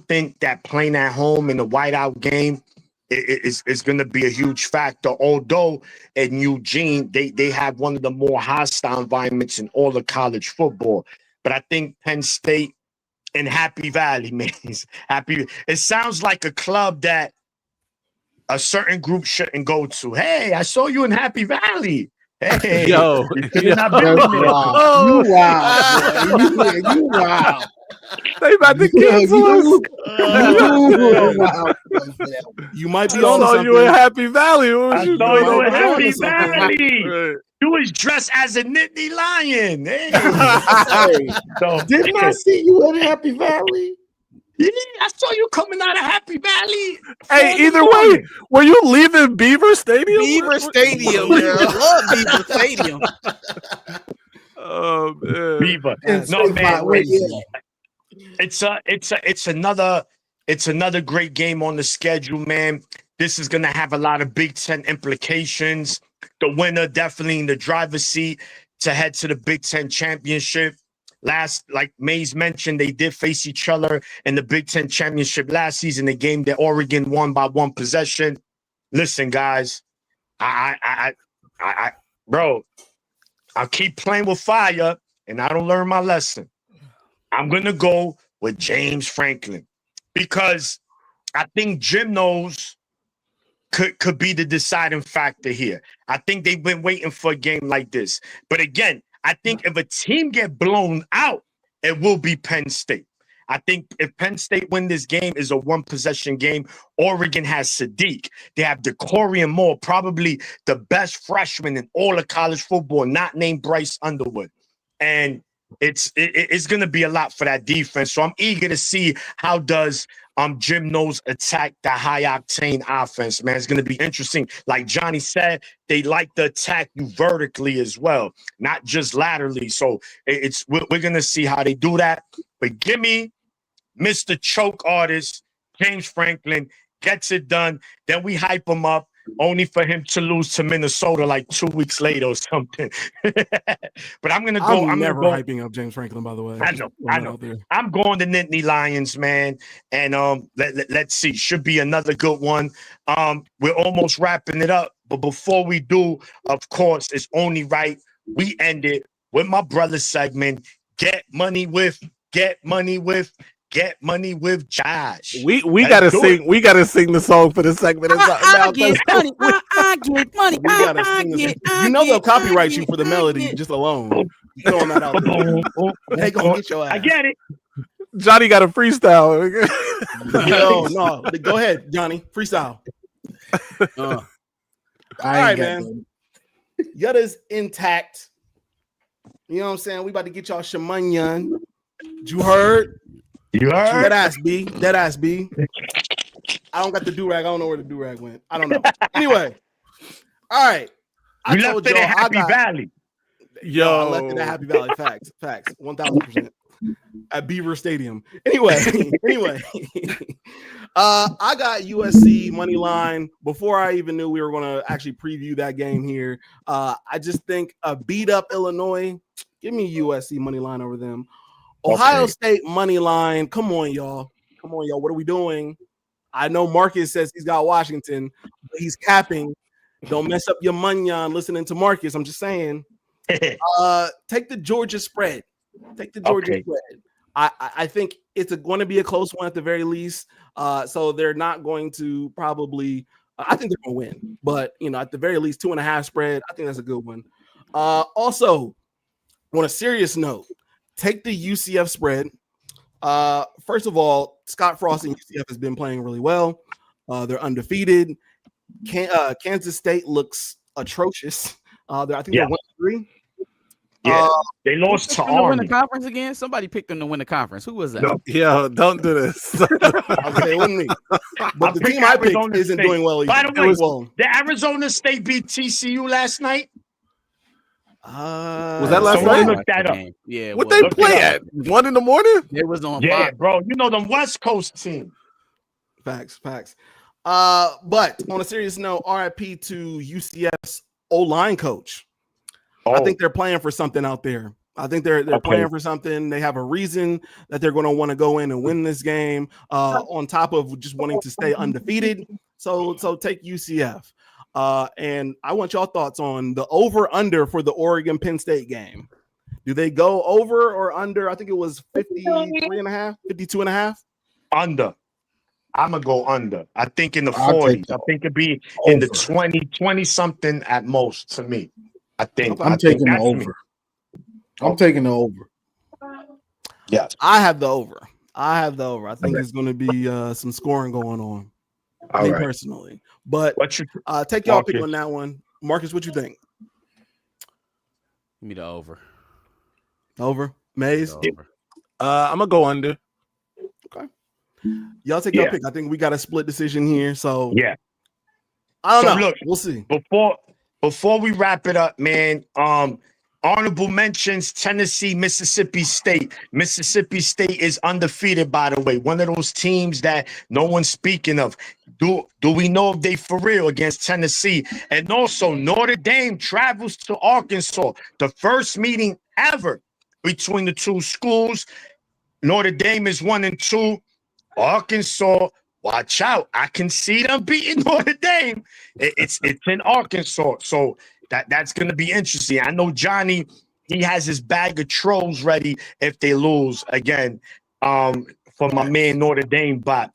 think that playing at home in the whiteout game is going to be a huge factor. Although in Eugene, they have one of the more hostile environments in all of college football. But I think Penn State and Happy Valley, man, it sounds like a club that a certain group shouldn't go to. Hey, I saw you in Happy Valley. Hey, yo. You wow. They about to cancel us. You might be on something. You in Happy Valley. I saw you in Happy Valley. You was dressed as a Nittany Lion. Hey. So, didn't I see you in Happy Valley? Yeah, I saw you coming out of Happy Valley. Hey, either way, were you leaving Beaver Stadium? Beaver Stadium, girl. I love Beaver Stadium. Oh man, Beaver. No man, it's another great game on the schedule, man. This is gonna have a lot of Big Ten implications. The winner definitely in the driver's seat to head to the Big Ten championship. Like Mays mentioned, they did face each other in the Big Ten championship last season, a game that Oregon won by 1 possession. Listen, guys, bro, I'll keep playing with fire and I don't learn my lesson. I'm going to go with James Franklin because I think Jim knows could be the deciding factor here. I think they've been waiting for a game like this. But again, I think if a team get blown out, it will be Penn State. I think if Penn State win this game is a 1-possession game, Oregon has Sadiq. They have Decorian Moore, probably the best freshman in all of college football, not named Bryce Underwood. And it's going to be a lot for that defense. So I'm eager to see how does Jim Knowles attack that high-octane offense, man. It's going to be interesting. Like Johnny said, they like to attack you vertically as well, not just laterally. So we're going to see how they do that. But give me Mr. Choke Artist, James Franklin, gets it done. Then we hype him up, only for him to lose to Minnesota like 2 weeks later or something. But I'm gonna go. I'm never hyping up James Franklin, by the way. I know. I'm going to Nittany Lions, man. And let's see. Should be another good one. We're almost wrapping it up, but before we do, of course, it's only right we end it with my brother segment. Get money with Josh. We gotta sing. We gotta sing the song for the segment. I get money. I get money. We gotta sing this. You know they'll copyright you for the melody just alone. Throwing that out there. They gonna get your ass. I get it. Johnny got a freestyle. No. Go ahead, Johnny. Freestyle. All right, man. Yutta's intact. You know what I'm saying? We about to get y'all shamanyan. You heard? You heard? Dead ass B. I don't got the do-rag. I don't know where the do-rag went. I don't know. Anyway. All right. I told y'all Happy Valley. I left it at Happy Valley. Facts. 1000%. At Beaver Stadium. Anyway. I got USC money line before I even knew we were going to actually preview that game here. I just think a beat up Illinois. Give me USC money line over them. Ohio State money line. Come on, y'all. What are we doing? I know Marcus says he's got Washington, but he's capping. Don't mess up your money on listening to Marcus. I'm just saying. Take the Georgia spread. Take the Georgia spread. I think it's going to be a close one at the very least. So they're not going to probably. I think they're going to win, but at the very least, 2.5 spread. I think that's a good one. Also, on a serious note, take the UCF spread. First of all, Scott Frost and UCF has been playing really well. They're undefeated. Kansas State looks atrocious. I think they're 1-3. Yeah, they lost to Army. Win the conference again. Somebody picked them to win the conference. Who was that? No. Yo, don't do this. Okay, it wasn't me. But the team I picked isn't doing well either. By the way, the Arizona State beat TCU last night. Was that last night? Look that up. Yeah. What they play at 1 in the morning? It was on. Yeah, Fox. bro. You know the West Coast team. Facts. But on a serious note, RIP to UCF's O-line coach. I think they're playing for something out there. I think they're playing for something. They have a reason that they're going to want to go in and win this game. On top of just wanting to stay undefeated. So take UCF. And I want y'all thoughts on the over/under for the Oregon Penn State game. Do they go over or under? I think it was 53.5, 52.5. Under. I'm gonna go under. I think in the 40s. I think it'd be in the 20 something at most to me. I'm taking the over. I'm taking the over. Yeah, I have the over. I think there's going to be some scoring going on. Me personally, but take y'all pick on that one. Marcus, what you think? Give me the over. Over. Maze. Over. I'm gonna go under. Okay. Y'all take your pick. I think we got a split decision here. So yeah. I don't know. Look, we'll see. Before we wrap it up, man, honorable mentions, Tennessee, Mississippi State. Mississippi State is undefeated, by the way. One of those teams that no one's speaking of. Do we know if they for real against Tennessee? And also, Notre Dame travels to Arkansas. The first meeting ever between the two schools. Notre Dame is 1-2. Arkansas, watch out. I can see them beating Notre Dame. It's in Arkansas. So that's going to be interesting. I know Johnny, he has his bag of trolls ready if they lose again for my man Notre Dame. But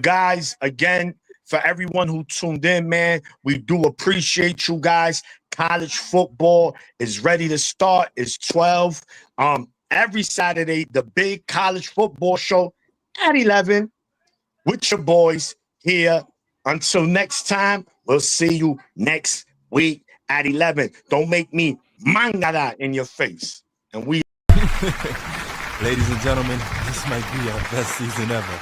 guys, again, for everyone who tuned in, man, we do appreciate you guys. College football is ready to start. It's 12. Every Saturday, the big college football show at 11 with your boys here. Until next time, we'll see you next week at 11. Don't make me mangada in your face. And we Ladies and gentlemen, this might be our best season ever.